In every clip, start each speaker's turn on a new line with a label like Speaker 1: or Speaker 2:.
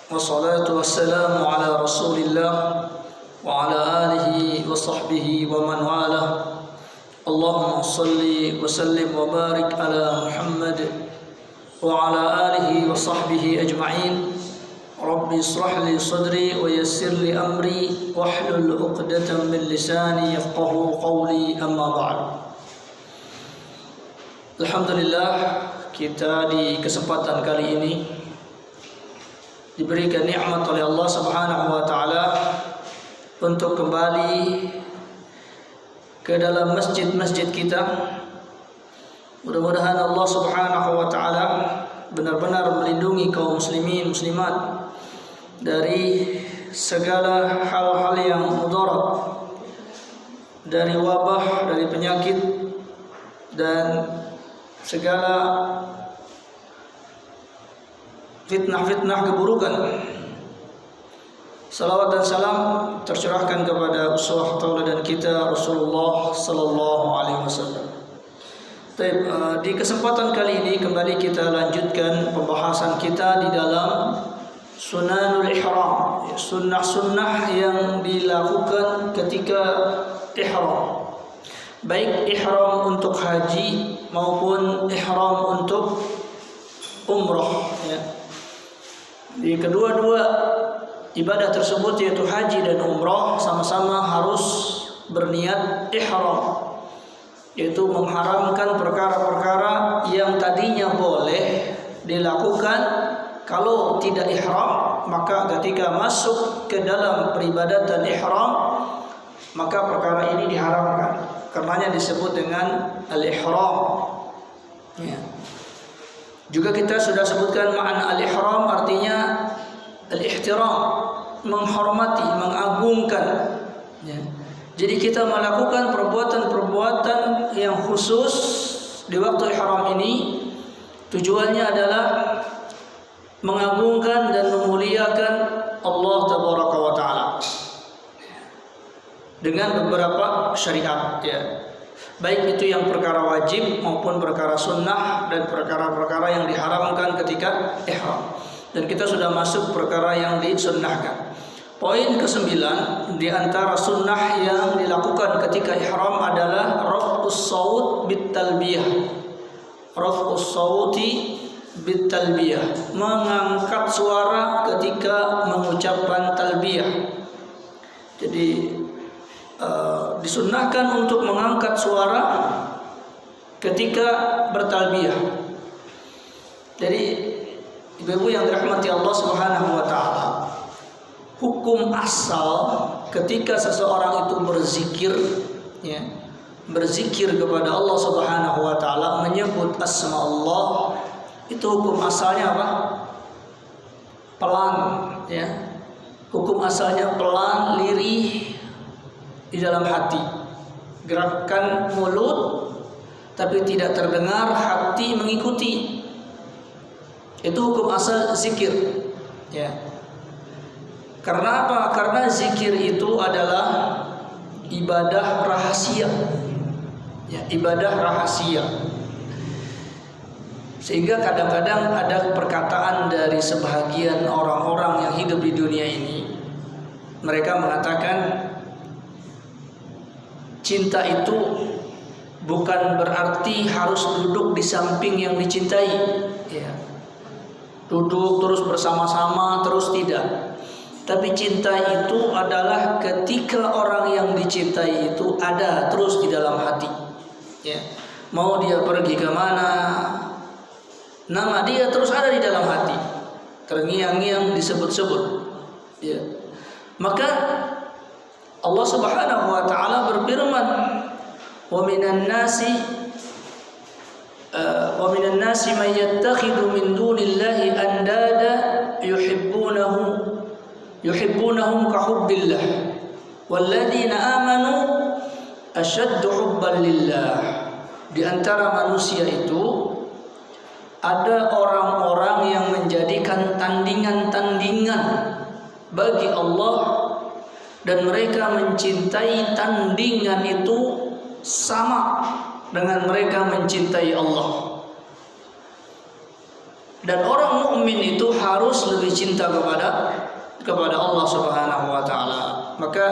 Speaker 1: Wassalatu wassalamu ala Rasulillah wa ala alihi wa sahbihi wa man walah. Allahumma salli wa sallim wa barik ala Muhammad wa ala alihi wa sahbihi ajma'in. Rabbi israh li sadri wa yassir li amri wahlul 'uqdatam min lisani yafqahu qawli, amma ba'd. Alhamdulillah, kita di kesempatan kali ini diberikan nikmat oleh Allah Subhanahu wa taala untuk kembali ke dalam masjid-masjid kita. Mudah-mudahan Allah Subhanahu wa taala benar-benar melindungi kaum muslimin muslimat dari segala hal-hal yang mudarat, dari wabah, dari penyakit dan segala fitnah-fitnah keburukan. Salawat dan salam tercurahkan kepada uswah tauladan kita Rasulullah sallallahu alaihi wasallam. Di kesempatan kali ini kembali kita lanjutkan pembahasan kita di dalam Sunanul Ihram, sunnah-sunnah yang dilakukan ketika ihram. Baik ihram untuk haji maupun ihram untuk umrah, ya. Di kedua-dua ibadah tersebut, yaitu haji dan umrah, sama-sama harus berniat ihram, yaitu mengharamkan perkara-perkara yang tadinya boleh dilakukan kalau tidak ihram. Maka ketika masuk ke dalam peribadatan ihram, maka perkara ini diharamkan. Karenanya disebut dengan al-ihram, ya. Juga kita sudah sebutkan makna al-ihram, artinya al-ihtiram, menghormati, mengagungkan, ya. Jadi kita melakukan perbuatan-perbuatan yang khusus di waktu ihram ini, tujuannya adalah mengagungkan dan memuliakan Allah Tabaraka wa Ta'ala dengan beberapa syariat, ya. Baik itu yang perkara wajib maupun perkara sunnah dan perkara-perkara yang diharamkan ketika ihram. Dan kita sudah masuk perkara yang disunnahkan. Poin ke-9 di antara sunnah yang dilakukan ketika ihram adalah raf'us shaut bit talbiyah. Raf'us shauti bit talbiyah, mengangkat suara ketika mengucapkan talbiyah. Jadi disunnahkan untuk mengangkat suara ketika bertalbiyah. Jadi ibu-ibu yang dirahmati Allah Subhanahu wa taala, hukum asal ketika seseorang itu berzikir, ya, berzikir kepada Allah Subhanahu wa taala, menyebut asma Allah, itu hukum asalnya apa? Pelan, ya. Hukum asalnya pelan, lirih di dalam hati. Gerakan mulut tapi tidak terdengar, hati mengikuti. Itu hukum asal zikir, ya. Karena apa? Karena zikir itu adalah ibadah rahasia, ya, ibadah rahasia. Sehingga kadang-kadang ada perkataan dari sebahagian orang-orang yang hidup di dunia ini. Mereka mengatakan cinta itu bukan berarti harus duduk di samping yang dicintai, ya. Duduk terus bersama-sama terus, tidak. Tapi cinta itu adalah ketika orang yang dicintai itu ada terus di dalam hati, ya. Mau dia pergi ke mana, nama dia terus ada di dalam hati, terngiang-ngiang disebut-sebut, ya. Maka Allah Subhanahu wa taala berfirman, "Wa minan nasi may yattakhidhu min dunillahi andada yuhibbunahum ka hubbillah walladzina amanu ashaddu hubban lillah." Di antara manusia itu ada orang-orang yang menjadikan tandingan-tandingan bagi Allah, dan mereka mencintai tandingan itu sama dengan mereka mencintai Allah. Dan orang mukmin itu harus lebih cinta kepada Allah Subhanahu wa taala. Maka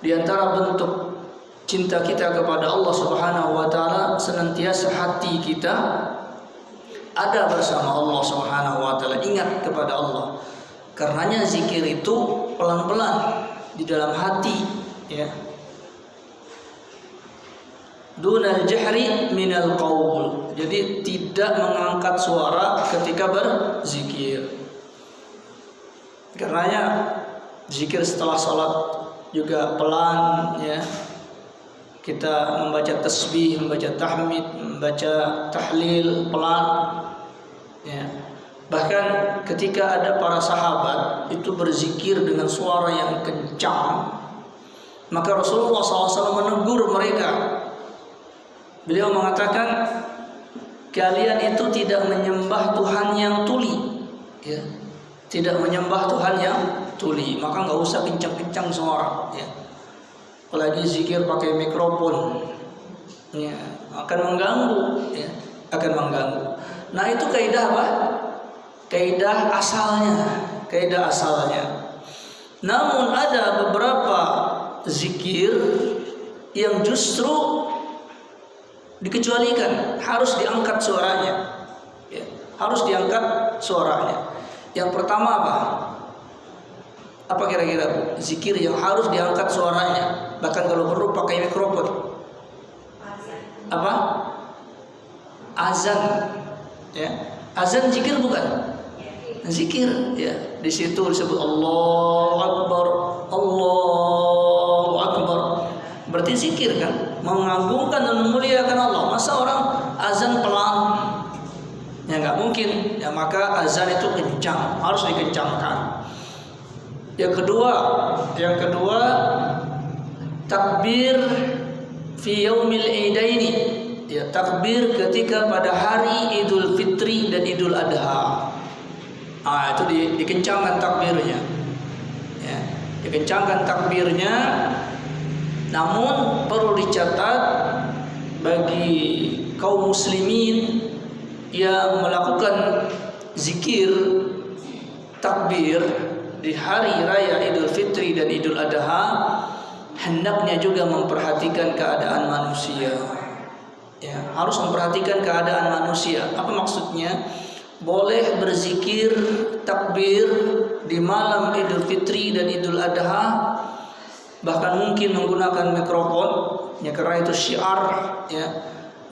Speaker 1: di antara bentuk cinta kita kepada Allah Subhanahu wa taala, senantiasa hati kita ada bersama Allah Subhanahu wa taala, ingat kepada Allah. Karenanya zikir itu pelan-pelan di dalam hati, ya. Dunal jahri minal qaul. Jadi tidak mengangkat suara ketika berzikir. Karenanya zikir setelah salat juga pelan, ya. Kita membaca tasbih, membaca tahmid, membaca tahlil pelan, ya. Bahkan ketika ada para sahabat itu berzikir dengan suara yang kencang, maka Rasulullah SAW menegur mereka. Beliau mengatakan, kalian itu tidak menyembah Tuhan yang tuli, ya. Tidak menyembah Tuhan yang tuli, maka nggak usah kencang-kencang suara, ya. Apalagi zikir pakai mikrofon, ya, akan mengganggu, ya, akan mengganggu. Nah, itu kaidah apa? Kaidah asalnya. Namun ada beberapa zikir yang justru dikecualikan, harus diangkat suaranya, ya, harus diangkat suaranya. Yang pertama apa? Apa kira-kira zikir yang harus diangkat suaranya, bahkan kalau perlu pakai mikrofon? Apa? Azan, ya. Azan zikir bukan? Zikir, ya. Di situ disebut Allahu Akbar, Allahu Akbar. Berarti zikir kan, mengagungkan dan memuliakan Allah. Masa orang azan pelan? Ya nggak mungkin. Ya, maka azan itu kencang, harus dikencangkan. Yang kedua takbir fi yaumil idaini, ya, takbir ketika pada hari Idul Fitri dan Idul Adha. Itu dikencangkan takbirnya, ya, dikencangkan takbirnya. Namun perlu dicatat bagi kaum muslimin yang melakukan zikir takbir di hari raya Idul Fitri dan Idul Adha, hendaknya juga memperhatikan keadaan manusia, ya, harus memperhatikan keadaan manusia. Apa maksudnya? Boleh berzikir takbir di malam Idul Fitri dan Idul Adha, bahkan mungkin menggunakan mikrofon, ya, karena itu syiar, ya.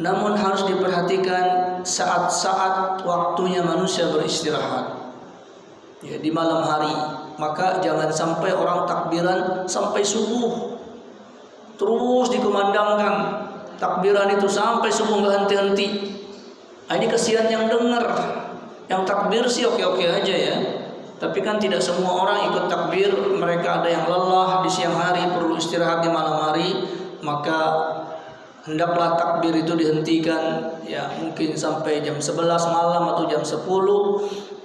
Speaker 1: Namun harus diperhatikan saat-saat waktunya manusia beristirahat, ya, di malam hari. Maka jangan sampai orang takbiran sampai subuh, terus dikumandangkan takbiran itu sampai subuh nggak henti-henti. Ini kasihan yang dengar. Yang takbir sih oke-oke aja, ya. Tapi kan tidak semua orang ikut takbir. Mereka ada yang lelah di siang hari, perlu istirahat di malam hari. Maka hendaklah takbir itu dihentikan, ya, mungkin sampai jam 11 malam atau jam 10.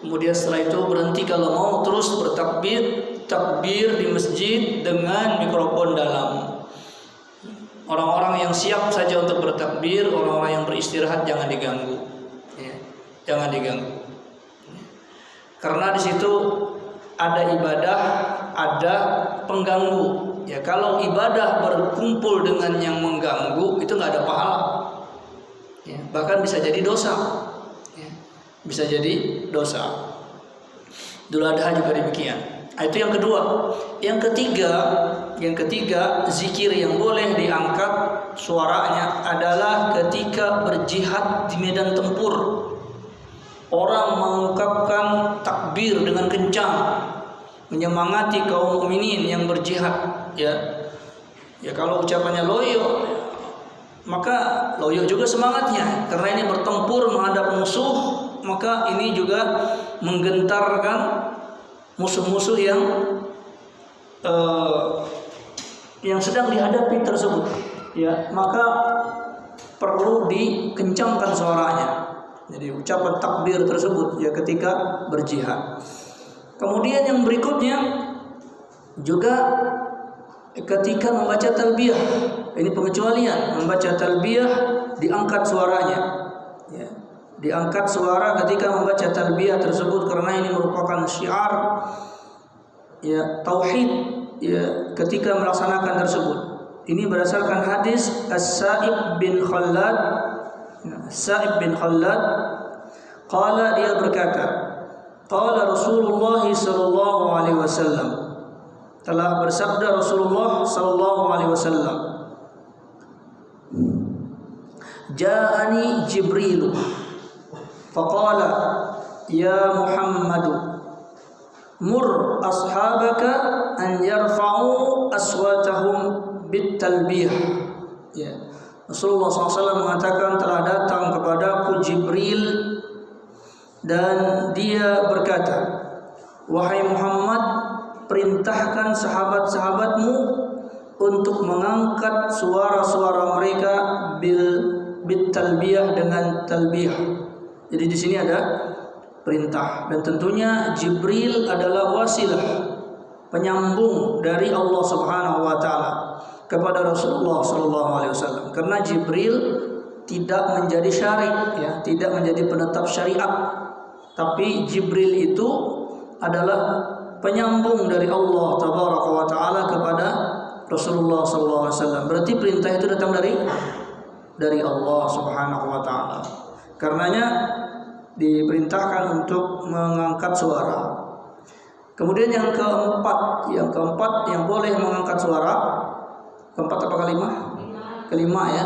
Speaker 1: Kemudian setelah itu berhenti kalau mau terus takbir di masjid dengan mikrofon dalam. Orang-orang yang siap saja untuk bertakbir, orang-orang yang beristirahat jangan diganggu, ya, jangan diganggu. Karena di situ ada ibadah, ada pengganggu. Ya, kalau ibadah berkumpul dengan yang mengganggu itu nggak ada pahala, ya, bahkan bisa jadi dosa, ya, bisa jadi dosa. Idul Adha juga demikian. Itu yang kedua. Yang ketiga zikir yang boleh diangkat suaranya adalah ketika berjihad di medan tempur. Orang mengungkapkan takbir dengan kencang, menyemangati kaum mukminin yang berjihad, ya. Ya, kalau ucapannya loyo, maka loyo juga semangatnya, karena ini bertempur menghadap musuh. Maka ini juga menggentarkan musuh-musuh yang sedang dihadapi tersebut, ya. Maka perlu dikencangkan suaranya. Jadi ucapan takbir tersebut, ya, ketika berjihad. Kemudian yang berikutnya juga ketika membaca talbiyah. Ini pengecualian, membaca talbiyah diangkat suaranya, ya. diangkat suara ketika membaca talbiyah tersebut karena ini merupakan syiar ya tauhid ya ketika melaksanakan tersebut. Ini berdasarkan hadis As-Sa'ib bin Khallad. Sa'ib bin Khallad qala, dia berkata, qala Rasulullah sallallahu alaihi wasallam, telah bersabda Rasulullah sallallahu alaihi wasallam, ja'ani Jibril faqala ya Muhammad mur ashabaka an yarfa'u aswatahum bit talbiyah. Ya. Rasulullah SAW mengatakan telah datang kepadaku Jibril dan dia berkata, wahai Muhammad, perintahkan sahabat-sahabatmu untuk mengangkat suara-suara mereka bit talbiyah, dengan talbiyah. Jadi di sini ada perintah, dan tentunya Jibril adalah wasilah, penyambung dari Allah Subhanahu wa taala kepada Rasulullah sallallahu alaihi wasallam. Karena Jibril tidak menjadi syari', ya, tidak menjadi penetap syariat, tapi Jibril itu adalah penyambung dari Allah tabaraka wa taala kepada Rasulullah sallallahu alaihi wasallam. Berarti perintah itu datang dari Allah Subhanahu wa taala. Karenanya diperintahkan untuk mengangkat suara. Kemudian yang keempat yang boleh mengangkat suara, keempat apa kelima? Kelima ya.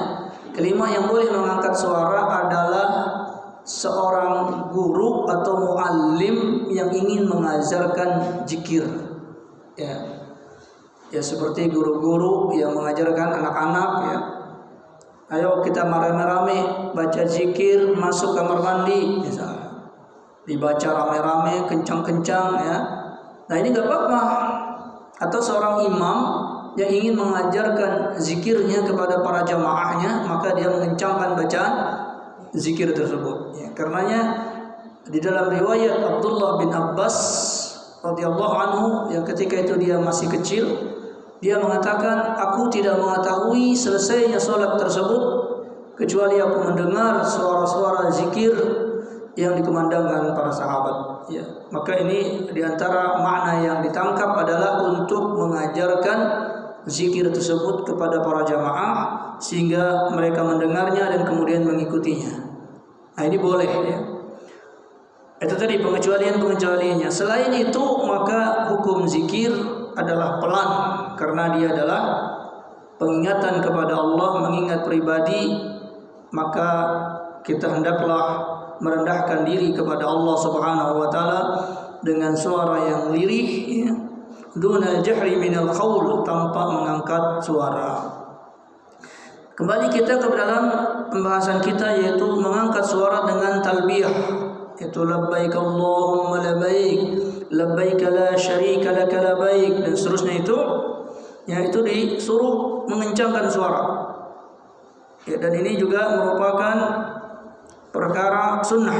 Speaker 1: Kelima yang boleh mengangkat suara adalah seorang guru atau muallim yang ingin mengajarkan zikir. Ya. Ya seperti guru-guru yang mengajarkan anak-anak ya. Ayo kita rame-rame baca zikir masuk kamar mandi misalnya. Dibaca rame-rame kencang-kencang ya. Nah ini enggak apa-apa. Atau seorang imam yang ingin mengajarkan zikirnya kepada para jamaahnya, maka dia mengencangkan bacaan zikir tersebut. Ya, karenanya di dalam riwayat Abdullah bin Abbas radhiyallahu anhu yang ketika itu dia masih kecil, dia mengatakan, aku tidak mengetahui selesainya solat tersebut kecuali aku mendengar suara-suara zikir yang dikumandangkan para sahabat. Ya, maka ini diantara makna yang ditangkap adalah untuk mengajarkan zikir tersebut kepada para jamaah sehingga mereka mendengarnya dan kemudian mengikutinya. Nah ini boleh ya. Itu tadi pengecualiannya. Selain itu maka hukum zikir adalah pelan karena dia adalah pengingatan kepada Allah, mengingat pribadi, maka kita hendaklah merendahkan diri kepada Allah Subhanahu wa taala dengan suara yang lirih ya. Duna jahri minal qaul, tanpa mengangkat suara. Kembali kita ke dalam pembahasan kita, yaitu mengangkat suara dengan talbiyah, yaitu labbaik Allahumma labbaik, labbaik la syarika lak labbaik, dan seterusnya itu, yaitu disuruh mengencangkan suara. Ya, dan ini juga merupakan perkara sunnah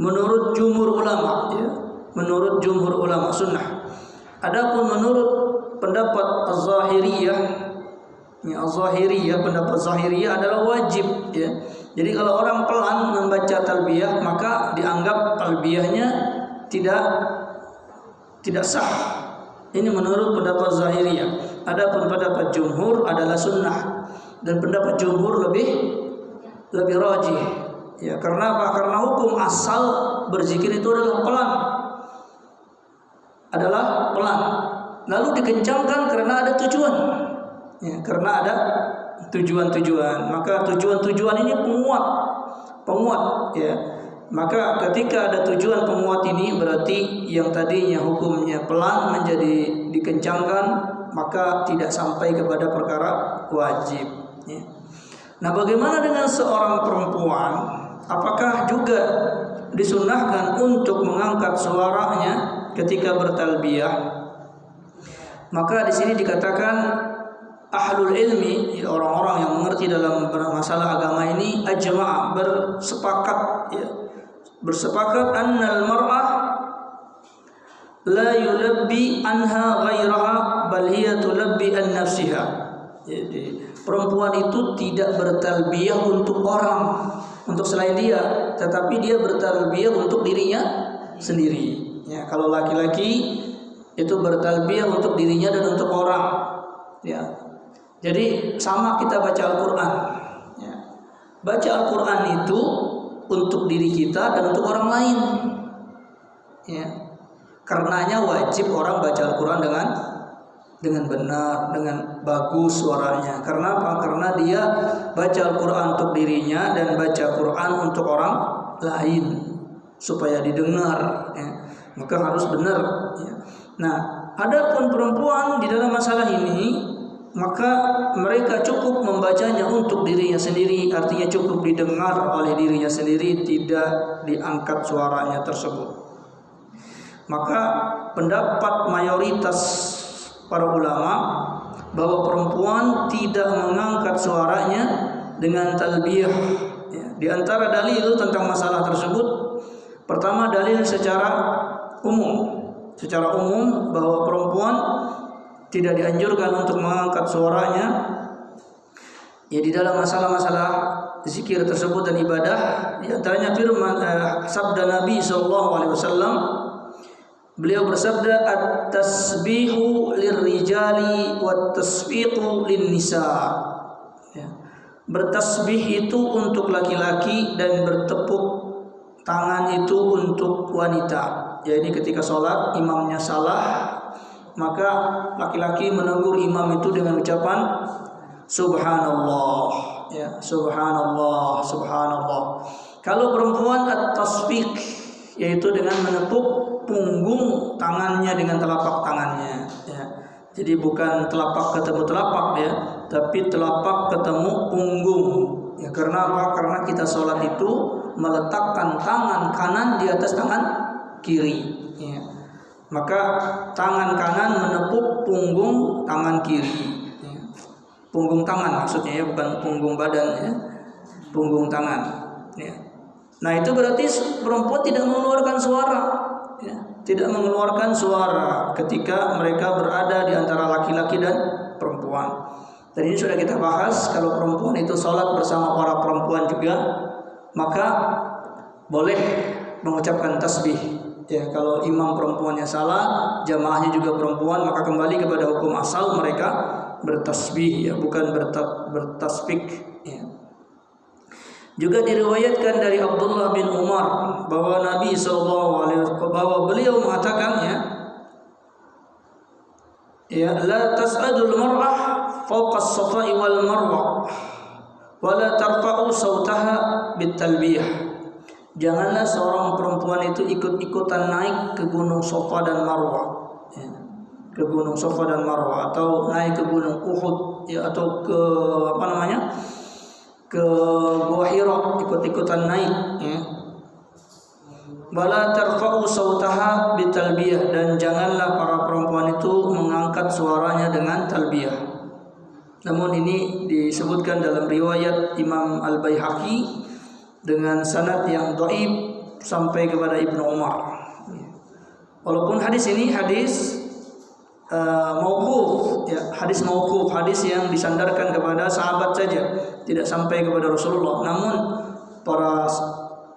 Speaker 1: menurut jumhur ulama ya. Menurut jumhur ulama sunnah. Adapun menurut pendapat Az-Zahiriyah, ya Az-Zahiriyah, pendapat Zahiriyah adalah wajib ya. Jadi kalau orang pelan membaca talbiyah maka dianggap talbiyahnya tidak sah. Ini menurut pendapat Zahiriyah. Adapun pendapat jumhur adalah sunnah, dan pendapat jumhur lebih rajih. Ya, karena apa? Karena hukum asal berzikir itu adalah pelan. Lalu dikencangkan karena ada tujuan. Ya, karena ada tujuan-tujuan. Maka tujuan-tujuan ini penguat ya. Maka ketika ada tujuan penguat ini, berarti yang tadinya hukumnya pelan menjadi dikencangkan, maka tidak sampai kepada perkara wajib ya. Nah, bagaimana dengan seorang perempuan? Apakah juga disunnahkan untuk mengangkat suaranya ketika bertalbiyah? Maka di sini dikatakan ahlul ilmi, orang-orang yang mengerti dalam masalah agama ini, ajma'a, bersepakat annal mar'ah la yulabbi anha ghairaha bal hiya tulabbi an nafsiha. Jadi perempuan itu tidak bertalbiyah untuk orang, untuk selain dia, tetapi dia bertalbiyah untuk dirinya sendiri. Ya, kalau laki-laki itu bertalbiyah untuk dirinya dan untuk orang. Ya, jadi sama kita baca Al-Quran. Ya. Baca Al-Quran itu untuk diri kita dan untuk orang lain. Ya. Karenanya wajib orang baca Al-Quran dengan benar, dengan bagus suaranya. Karena apa? Karena dia baca Al-Quran untuk dirinya dan baca Quran untuk orang lain supaya didengar. Ya. Maka harus benar. Ya. Nah, adapun perempuan di dalam masalah ini, maka mereka cukup membacanya untuk dirinya sendiri, artinya cukup didengar oleh dirinya sendiri, tidak diangkat suaranya tersebut. Maka pendapat mayoritas para ulama bahwa perempuan tidak mengangkat suaranya dengan talbiyah. Ya, di antara dalil tentang masalah tersebut, pertama dalil secara umum bahwa perempuan tidak dianjurkan untuk mengangkat suaranya ya di dalam masalah-masalah zikir tersebut dan ibadah. Di antaranya firman sabda Nabi SAW, beliau bersabda, at-tasbihu lirrijali wat-tasfiqu linnisa. Ya. Bertasbih itu untuk laki-laki dan bertepuk tangan itu untuk wanita. Jadi ketika sholat imamnya salah, maka laki-laki menegur imam itu dengan ucapan subhanallah, ya, subhanallah, subhanallah. Kalau perempuan at-tasfiq, yaitu dengan menepuk punggung tangannya dengan telapak tangannya, ya. Jadi bukan telapak ketemu telapak, ya, tapi telapak ketemu punggung. Ya, karena apa? Karena kita sholat itu meletakkan tangan kanan di atas tangan kiri. Ya. Maka tangan kanan menepuk punggung tangan kiri. Ya. Punggung tangan maksudnya, ya, bukan punggung badan, ya. Punggung tangan. Ya. Nah, itu berarti perempuan tidak mengeluarkan suara. Ya. Tidak mengeluarkan suara ketika mereka berada di antara laki-laki dan perempuan. Dan ini sudah kita bahas, kalau perempuan itu sholat bersama para perempuan juga, maka boleh mengucapkan tasbih. Ya, kalau imam perempuannya salah, jamaahnya juga perempuan, maka kembali kepada hukum asal mereka bertasbih, ya, bukan bertasbih. Ya. Juga diriwayatkan dari Abdullah bin Umar bahwa Nabi SAW bahwa beliau mengatakan, ya, la tas'adul mar'ah fawqa as-safa'i wal marwa wa la tarfa'u sautaha bitalbiyah. Janganlah seorang perempuan itu ikut-ikutan naik ke gunung Safa dan Marwah, ya, ke gunung Safa dan Marwah, atau naik ke gunung Uhud, ya, atau ke ke Gua Hira, ikut-ikutan naik. Ya. Wala tarfa'u sautaha bitalbiyah, dan janganlah para perempuan itu mengangkat suaranya dengan talbiyah. Namun ini disebutkan dalam riwayat Imam Al-Baihaqi dengan sanad yang dhaif sampai kepada Ibnu Umar. Walaupun hadis ini hadis mauquf, ya, hadis mauquf, hadis yang disandarkan kepada sahabat saja, tidak sampai kepada Rasulullah. Namun para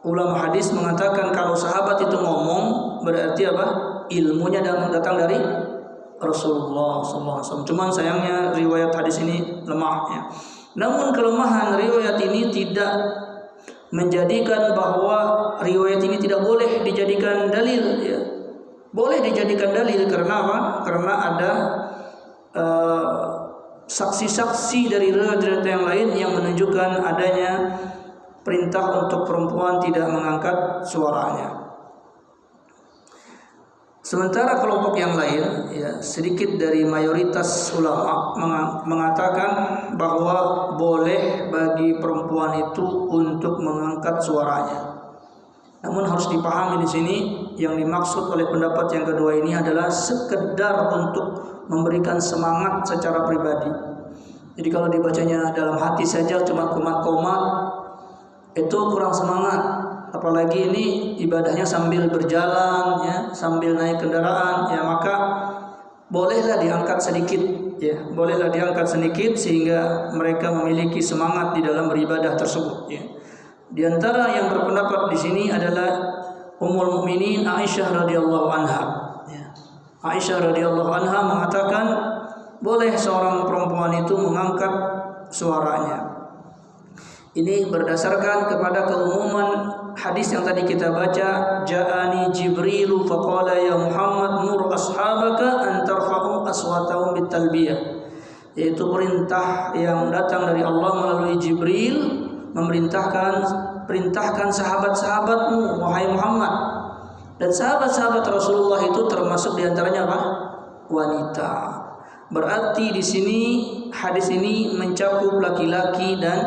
Speaker 1: ulama hadis mengatakan kalau sahabat itu ngomong berarti apa? Ilmunya datang dari Rasulullah SAW. Cuman sayangnya riwayat hadis ini lemah, ya. Namun kelemahan riwayat ini tidak menjadikan bahwa riwayat ini tidak boleh dijadikan dalil, ya. Boleh dijadikan dalil karena apa? Karena ada saksi-saksi dari riwayat yang lain yang menunjukkan adanya perintah untuk perempuan tidak mengangkat suaranya. Sementara kelompok yang lain, ya, sedikit dari mayoritas ulama mengatakan bahwa boleh bagi perempuan itu untuk mengangkat suaranya. Namun harus dipahami di sini yang dimaksud oleh pendapat yang kedua ini adalah sekedar untuk memberikan semangat secara pribadi. Jadi kalau dibacanya dalam hati saja cuma komat-komat, itu kurang semangat. Apalagi ini ibadahnya sambil berjalan, ya, sambil naik kendaraan, ya, maka bolehlah diangkat sedikit, ya, sehingga mereka memiliki semangat di dalam beribadah tersebut, ya. Di antara yang berpendapat di sini adalah Ummul Mukminin Aisyah radhiyallahu anha. Aisyah radhiyallahu anha mengatakan boleh seorang perempuan itu mengangkat suaranya. Ini berdasarkan kepada keumuman hadis yang tadi kita baca, ja'ani Jibrilu faqala ya Muhammad mur ashabaka an tarfa'u aswatahum bitalbiyah. Yaitu perintah yang datang dari Allah melalui Jibril perintahkan sahabat-sahabatmu wahai Muhammad. Dan sahabat-sahabat Rasulullah itu termasuk diantaranya apa? Wanita. Berarti di sini hadis ini mencakup laki-laki dan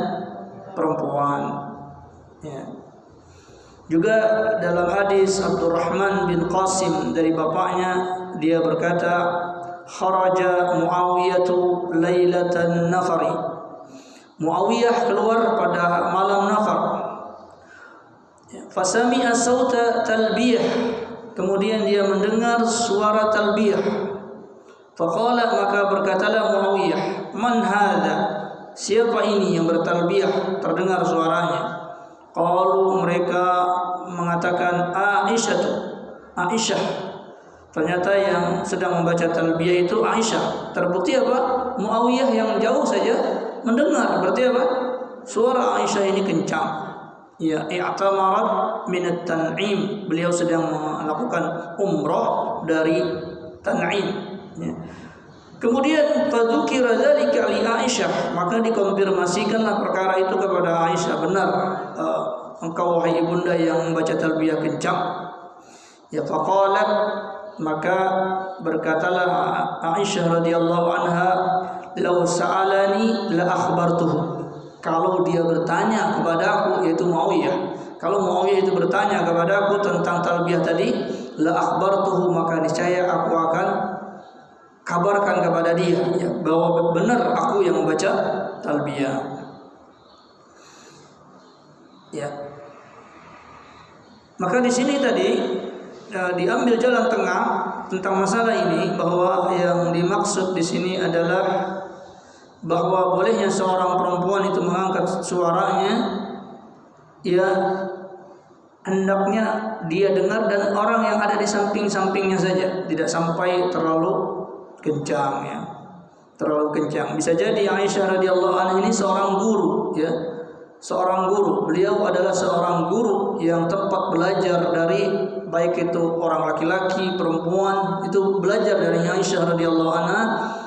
Speaker 1: perempuan. Ya. Juga dalam hadis Abdurrahman bin Qasim dari bapaknya, dia berkata, kharaja Muawiyatu lailatan nafari. Muawiyah keluar pada malam nafar. Fasami'a sauta talbiyah. Kemudian dia mendengar suara talbiyah. Faqala, maka berkatalah Muawiyah, man hadha? Siapa ini yang bertalbiyah? Terdengar suaranya. Qalu, mereka mengatakan Aisyah. Ternyata yang sedang membaca talbiyah itu Aisyah. Terbukti apa? Muawiyah yang jauh saja mendengar. Berarti apa? Suara Aisyah ini kencang. Ya, i'tamarat min at-tan'im. Beliau sedang melakukan umrah dari Tan'im. Ya. Kemudian fadzukira dzalika li Aisyah, maka dikonfirmasikanlah perkara itu kepada Aisyah. Benar, engkau wahai ibunda yang membaca talbiyah kencang. Ya, faqalat, maka berkatalah Aisyah radhiyallahu anha, law sa'alani la akhbartuhu. Kalau dia bertanya kepadaku, yaitu Muawiyah, kalau Muawiyah itu bertanya kepadaku tentang talbiyah tadi, la akhbartuhu, maka niscaya aku akan kabarkan kepada dia, ya, bahwa benar aku yang membaca talbiyah. Ya. Maka di sini tadi diambil jalan tengah tentang masalah ini, bahwa yang dimaksud di sini adalah bahwa bolehnya seorang perempuan itu mengangkat suaranya, ya hendaknya dia dengar dan orang yang ada di samping-sampingnya saja, tidak sampai terlalu kencang, ya, terlalu kencang. Bisa jadi Aisyah radhiyallahu anha ini seorang guru, ya, seorang guru. Beliau adalah seorang guru yang tempat belajar dari baik itu orang laki-laki, perempuan, itu belajar dari Aisyah radhiyallahu anha.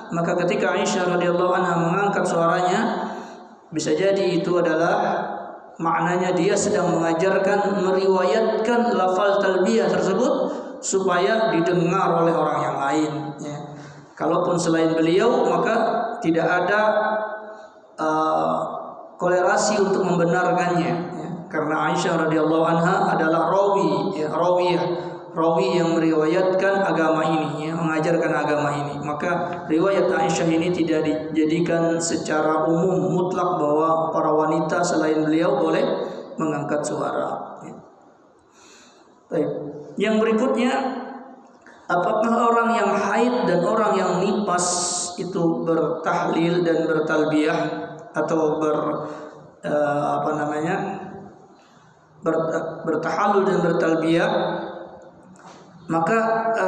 Speaker 1: Maka ketika Aisyah radhiyallahu anha mengangkat suaranya, bisa jadi itu adalah maknanya dia sedang mengajarkan, meriwayatkan lafal talbiyah tersebut supaya didengar oleh orang yang lain, ya. Kalaupun selain beliau, maka tidak ada kolerasi untuk membenarkannya, ya. Karena Aisyah radhiyallahu anha adalah rawi, ya, rawi yang meriwayatkan agama ini, ya, mengajarkan agama ini. Maka riwayat Aisyah ini tidak dijadikan secara umum mutlak bahwa para wanita selain beliau boleh mengangkat suara, ya. Baik. Yang berikutnya, apakah orang yang haid dan orang yang nifas itu bertahlil dan bertalbiyah atau bertahalul dan bertalbiyah? Maka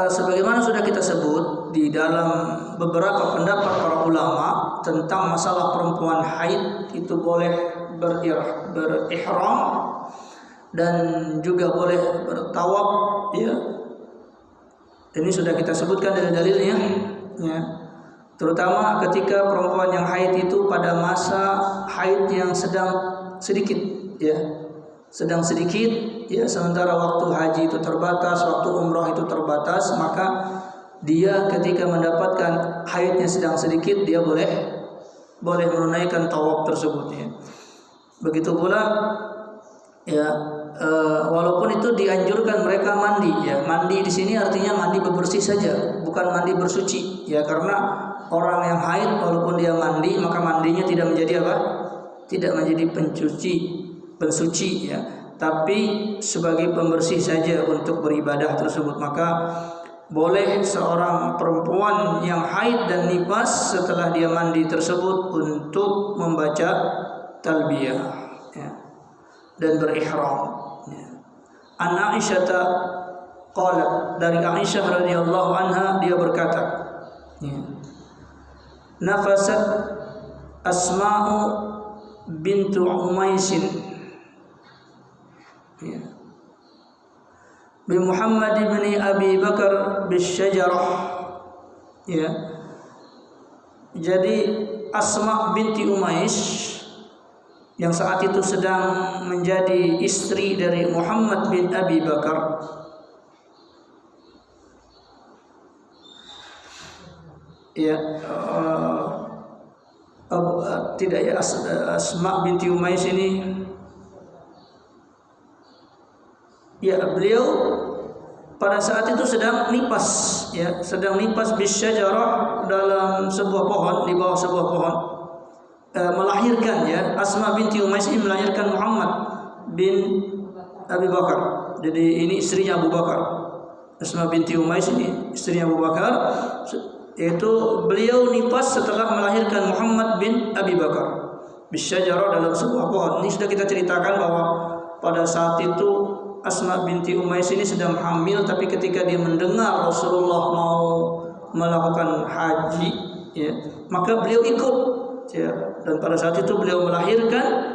Speaker 1: sebagaimana sudah kita sebut di dalam beberapa pendapat para ulama tentang masalah perempuan haid itu boleh berihram dan juga boleh bertawaf, ya. Ini sudah kita sebutkan dalil-dalilnya, ya. Terutama ketika perempuan yang haid itu pada masa haid yang sedang sedikit, ya. Sedang sedikit, ya, sementara waktu haji itu terbatas, waktu umrah itu terbatas, maka dia ketika mendapatkan haidnya sedang sedikit, dia boleh menunaikan tawaf tersebut, ya. Begitu pula, ya, walaupun itu dianjurkan mereka mandi, ya. Mandi di sini artinya mandi bebersih saja, bukan mandi bersuci, ya, karena orang yang haid walaupun dia mandi, maka mandinya tidak menjadi apa? Tidak menjadi pensuci, ya, tapi sebagai pembersih saja untuk beribadah tersebut. Maka boleh seorang perempuan yang haid dan nifas setelah dia mandi tersebut untuk membaca talbiyah, ya. dan berihram. An Aisyah qalat, dari Aisyah radhiyallahu anha dia berkata, nafasat Asma'u bintu Umaisin bi Muhammad bin Abi Bakar bisyajarah. Jadi Asma binti Umais yang saat itu sedang menjadi istri dari Muhammad bin Abi Bakar, tidak ya, Asma binti Umais ini beliau pada saat itu sedang nipas, sedang nipas bisyajarah, dalam sebuah pohon, di bawah sebuah pohon, melahirkan, Asma binti Umais ini melahirkan Muhammad bin Abi Bakar. Jadi ini istrinya Abu Bakar. Asma binti Umais ini istrinya Abu Bakar, yaitu beliau nipas setelah melahirkan Muhammad bin Abi Bakar bisyajarah, dalam sebuah pohon. Ini sudah kita ceritakan bahwa pada saat itu Asma binti Umais ini sedang hamil, tapi ketika dia mendengar Rasulullah mau melakukan haji, maka beliau ikut, dan pada saat itu beliau melahirkan,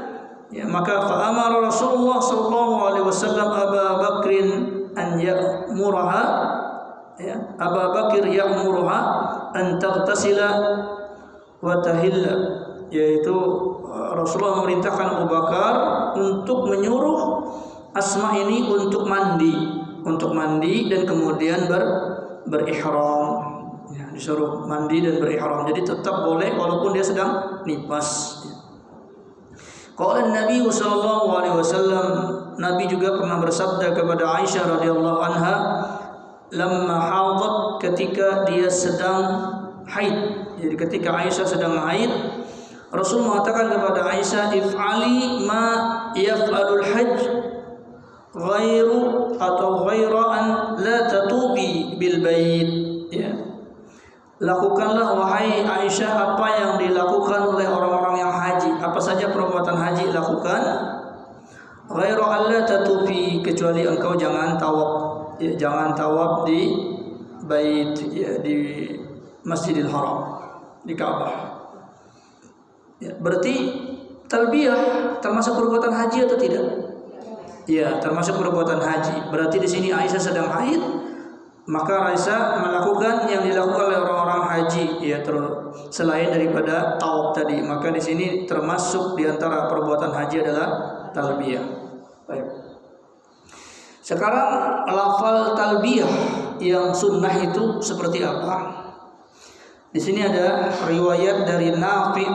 Speaker 1: maka fa'amara Rasulullah sallallahu alaihi wasallam Abu Bakrin an ya'muraha, Abu Bakar ya'muruha an taghtasila wa tahilla, yaitu Rasulullah memerintahkan Abu Bakar untuk menyuruh Asma ini untuk mandi dan kemudian berihram. Disuruh mandi dan berihram. Jadi tetap boleh walaupun dia sedang nipas. Qala Nabi sallallahu alaihi wasallam, Nabi juga pernah bersabda kepada Aisyah radhiyallahu anha, lamma hadat, ketika dia sedang haid. Jadi ketika Aisyah sedang haid, Rasul mengatakan kepada Aisyah, if'ali ma yaf'alul hajj ghairu atau ghairaan la tatubi bil bait. Lakukanlah wahai Aisyah apa yang dilakukan oleh orang-orang yang haji. Apa saja perbuatan haji lakukan. Ghairu an la tatubi, kecuali engkau jangan tawaf, jangan tawaf di bait, di Masjidil Haram, di Ka'bah. Berarti talbiyah termasuk perbuatan haji atau tidak? Termasuk perbuatan haji. Berarti di sini Aisyah sedang haid, maka Aisyah melakukan yang dilakukan oleh orang-orang haji, selain daripada tawaf tadi. Maka di sini termasuk di antara perbuatan haji adalah talbiyah. Baik. Sekarang lafal talbiyah yang sunnah itu seperti apa? Di sini ada riwayat dari Nafi,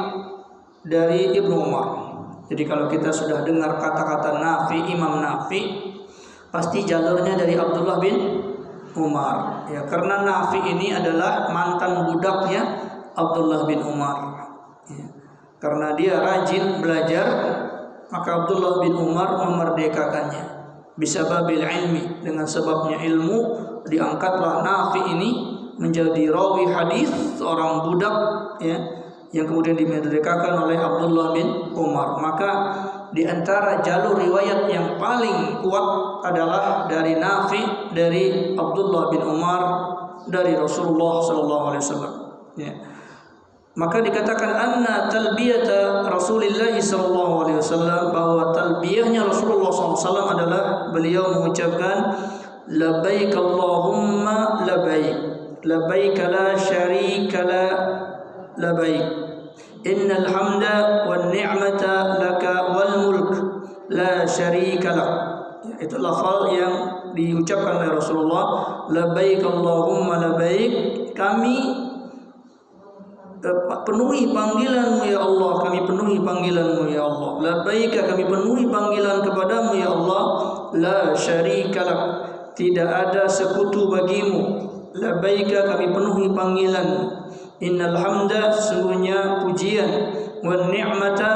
Speaker 1: dari Ibnu Umar. Jadi kalau kita sudah dengar kata-kata Nafi, Imam Nafi, pasti jalurnya dari Abdullah bin Umar. Karena Nafi ini adalah mantan budaknya Abdullah bin Umar. Karena dia rajin belajar, maka Abdullah bin Umar memerdekakannya. Bisababil ilmi, dengan sebabnya ilmu, diangkatlah Nafi ini menjadi rawi hadis, seorang budak, yang kemudian dimerdekakan oleh Abdullah bin Umar. Maka di antara jalur riwayat yang paling kuat adalah dari Nafi, dari Abdullah bin Umar, dari Rasulullah sallallahu alaihi wasallam. Maka dikatakan anna talbiyata Rasulullah sallallahu alaihi wasallam, bahwa talbiyahnya Rasulullah sallallahu alaihi wasallam adalah beliau mengucapkan labbaik Allahumma labbaik, labbaik la syarika la labbaik, innal hamda wan ni'mata laka wal mulk la syarika lak. Itu lafal yang diucapkan oleh Rasulullah, labbaik Allahumma labbaik, kami penuhi panggilanmu ya Allah, kami penuhi panggilanmu ya Allah. Labbaik, kami penuhi panggilan kepadamu ya Allah. La syarika lak, tidak ada sekutu bagimu. Labbaik, kami penuhi panggilan. Innal hamda, sesungguhnya pujian, wan ni'mata,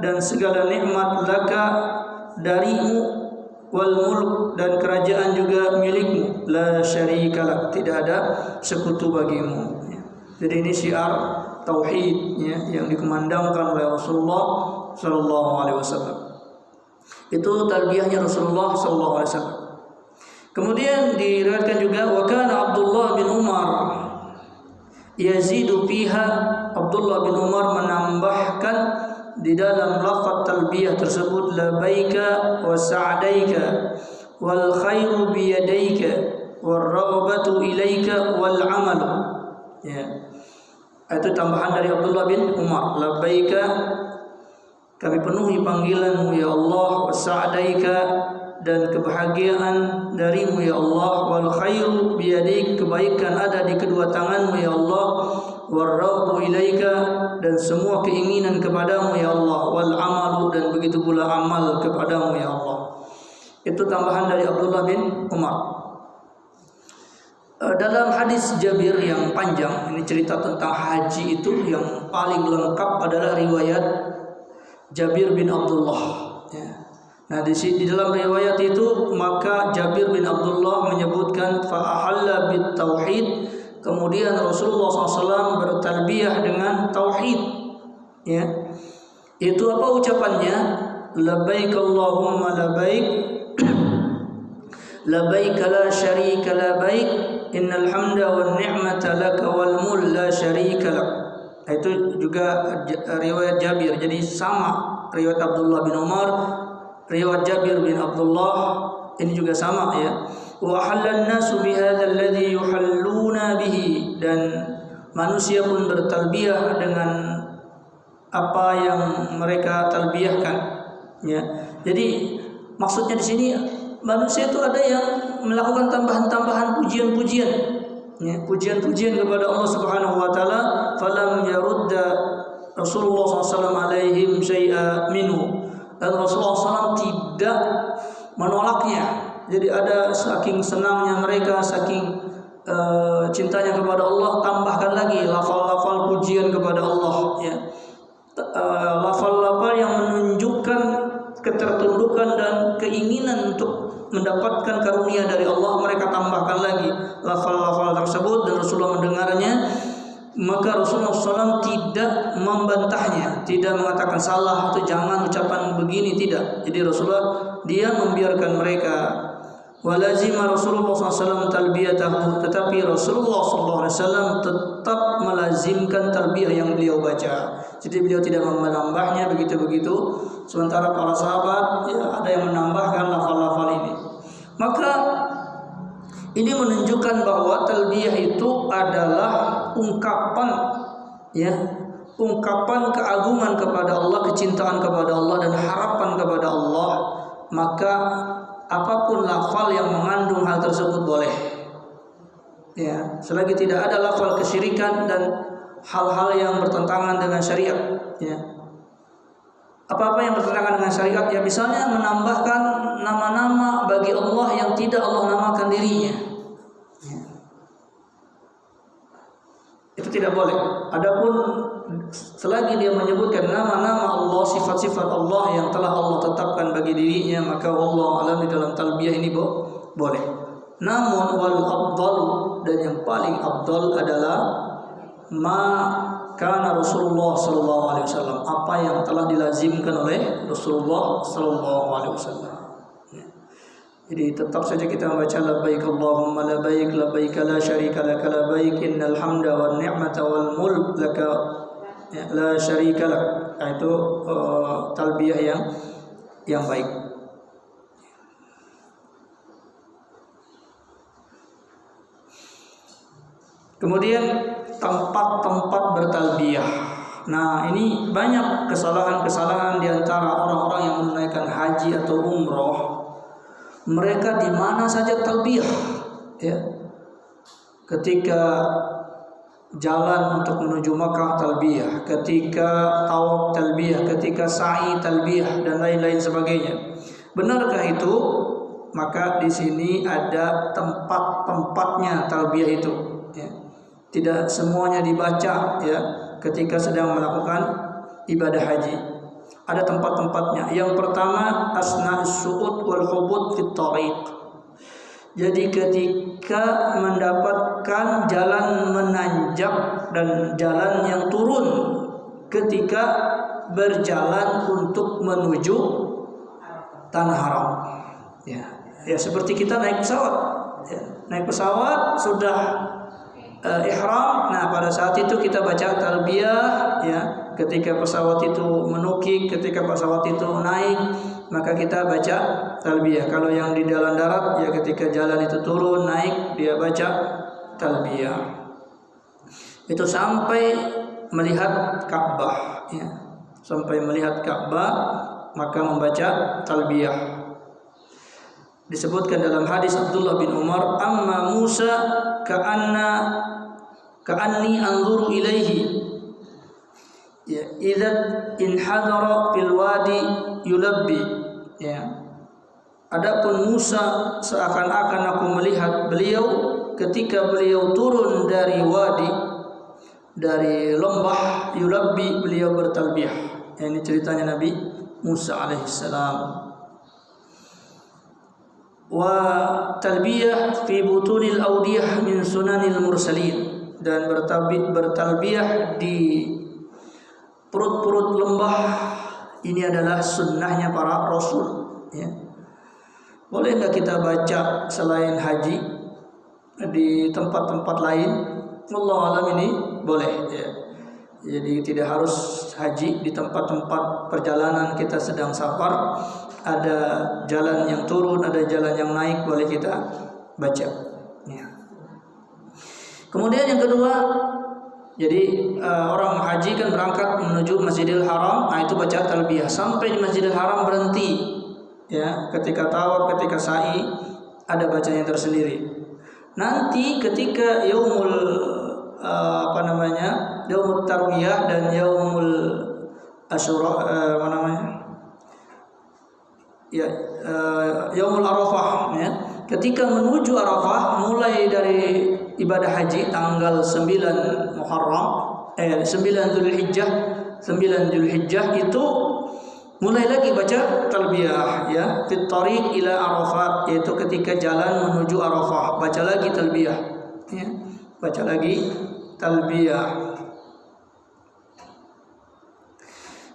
Speaker 1: dan segala nikmat, laka, darimu, wal mulk, dan kerajaan juga milikmu. La syarika lak, tidak ada sekutu bagimu. Jadi ini syiar tauhid yang dikumandangkan oleh Rasulullah sallallahu alaihi wasallam. Itu talbiyahnya Rasulullah sallallahu alaihi wasallam. Kemudian diriwayatkan juga wa kana Abdullah bin Umar yazidu fiha, Abdullah bin Umar menambahkan di dalam lafaz talbiyah tersebut labaika wa sa'daika wal khairu bi yadaika wal raghbatu ilaika wal amalu. Ya. Itu tambahan dari Abdullah bin Umar, labaika, kami penuhi panggilanmu ya Allah, wa sa'daika, dan kebahagiaan darimu ya Allah, wal khairu biyadik, kebaikan ada di kedua tanganmu ya Allah, wal raghbu ilaika, dan semua keinginan kepadamu ya Allah, wal amalu, dan begitu pula amal kepadamu ya Allah. Itu tambahan dari Abdullah bin Umar. Dalam hadis Jabir yang panjang, ini cerita tentang haji, itu yang paling lengkap adalah riwayat Jabir bin Abdullah. Ya. Nah di dalam riwayat itu maka Jabir bin Abdullah menyebutkan fa'ahalla bit tauhid, kemudian Rasulullah SAW bertalbiyah dengan tauhid. Ya. Itu apa ucapannya? Labbaik Allahumma labbaik, labbaik la syarika labbaik, innal hamda wan ni'mata laka wal mulk la syarika lak. Itu juga riwayat Jabir. Jadi sama riwayat Abdullah bin Umar, riwayat Jabir bin Abdullah ini juga sama ya. Wa halallan nasu bihadzal ladzi yuhalluna bihi, dan manusia pun bertalbiyah dengan apa yang mereka talbiyahkan ya. Jadi maksudnya di sini manusia itu ada yang melakukan tambahan-tambahan pujian-pujian ya, pujian-pujian kepada Allah Subhanahu wa taala, falam yarudda Rasulullah SAW alaihim syai'a minhu, dan Rasulullah SAW tidak menolaknya. Jadi ada saking senangnya mereka, saking cintanya kepada Allah, tambahkan lagi lafal-lafal pujian kepada Allah ya. Lafal-lafal yang menunjukkan ketertundukan dan keinginan untuk mendapatkan karunia dari Allah, mereka tambahkan lagi lafal-lafal tersebut, dan Rasulullah mendengarnya. Maka Rasulullah SAW tidak membantahnya, tidak mengatakan salah atau jangan ucapan begini, tidak. Jadi Rasulullah dia membiarkan mereka. Walazima Rasulullah SAW talbiyatahu, tetapi Rasulullah SAW tetap melazimkan talbiyah yang beliau baca. Jadi beliau tidak menambahnya begitu-begitu. Sementara para sahabat ya, ada yang menambahkan lafal-lafal ini. Maka ini menunjukkan bahwa talbiyah itu adalah ungkapan ya, ungkapan keagungan kepada Allah, kecintaan kepada Allah, dan harapan kepada Allah. Maka apapun lafal yang mengandung hal tersebut boleh. Ya, selagi tidak ada lafal kesyirikan dan hal-hal yang bertentangan dengan syariat. Ya. Apa-apa yang bertentangan dengan syariat, ya misalnya menambahkan nama-nama bagi Allah yang tidak Allah namakan dirinya. Ya. Itu tidak boleh. Adapun selagi dia menyebutkan nama-nama Allah, sifat-sifat Allah yang telah Allah tetapkan bagi dirinya, maka Allah alam di dalam talbiyah ini boleh. Namun wal afdal, dan yang paling afdal adalah ma kana Rasulullah sallallahu alaihi wasallam, apa yang telah dilazimkan oleh Rasulullah sallallahu alaihi wasallam. Jadi tetap saja kita membaca labbaik Allahumma labbaik, labbaik la syarika lak labbaik, innal hamda wan ni'mata wal mulk laka la syarika lak. Itu talbiyah yang baik. Kemudian tempat-tempat bertalbiyah. Nah, ini banyak kesalahan-kesalahan di antara orang-orang yang menunaikan haji atau umroh. Mereka di mana saja talbiyah, ya. Ketika jalan untuk menuju Makkah talbiyah, ketika tawaf talbiyah, ketika sa'i talbiyah, dan lain-lain sebagainya. Benarkah itu? Maka di sini ada tempat-tempatnya talbiyah itu, ya. Tidak semuanya dibaca ya ketika sedang melakukan ibadah haji. Ada tempat-tempatnya. Yang pertama asna'us su'ud wal hubud fit tariq. Jadi ketika mendapatkan jalan menanjak dan jalan yang turun ketika berjalan untuk menuju tanah haram. Ya seperti kita naik pesawat. Ya, naik pesawat sudah ihram. Nah, pada saat itu kita baca talbiyah ya. Ketika pesawat itu menukik, ketika pesawat itu naik, maka kita baca talbiyah. Kalau yang di jalan darat ya ketika jalan itu turun, naik, dia baca talbiyah. Itu sampai melihat Ka'bah ya. Sampai melihat Ka'bah maka membaca talbiyah. Disebutkan dalam hadis Abdullah bin Umar, amma Musa ka'anni anzuru ilaihi ya idza inhadara fil wadi yulabbi ya. Adapun Musa seakan-akan aku melihat beliau ketika beliau turun dari wadi, dari lembah, yulabbi, beliau bertalbiyah. Ini ceritanya Nabi Musa alaihissalam. Wa talbiyah fi butunil audiyah min sunanil mursalin, dan bertalbiyah di perut-perut lembah ini adalah sunnahnya para rasul ya. Boleh enggak kita baca selain haji di tempat-tempat lain? Wallahu alam ini boleh ya. Jadi tidak harus haji, di tempat-tempat perjalanan kita sedang safar, ada jalan yang turun, ada jalan yang naik, boleh kita baca ya. Kemudian yang kedua, jadi orang haji kan berangkat menuju Masjidil Haram, nah itu baca talbiyah sampai di Masjidil Haram berhenti ya. Ketika tawaf, ketika sa'i ada bacanya tersendiri. Nanti ketika yaumul yaumul tarwiyah dan yaumul asyura yaumul arafah ya. Ketika menuju Arafah, mulai dari ibadah haji tanggal 9 Muharram 9 Dzulhijjah itu mulai lagi baca talbiyah ya, fit tariq ila Arafat, yaitu ketika jalan menuju Arafah baca lagi talbiyah ya. Baca lagi talbiyah.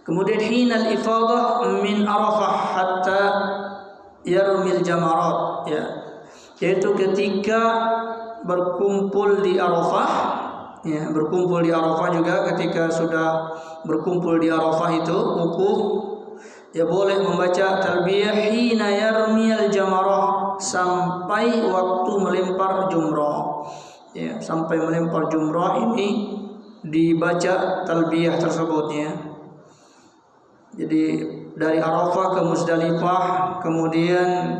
Speaker 1: Kemudian hinal ifadah min Arafah hatta yarmil jamarat ya, yaitu ketika berkumpul di Arafah ya, berkumpul di Arafah juga. Ketika sudah berkumpul di Arafah itu wukuf ya, boleh membaca talbiyah hina yarmil jamarah, sampai waktu melempar jumrah ya. Sampai melempar jumrah ini dibaca talbiyah tersebut ya. Jadi dari Arafah ke Muzdalifah, kemudian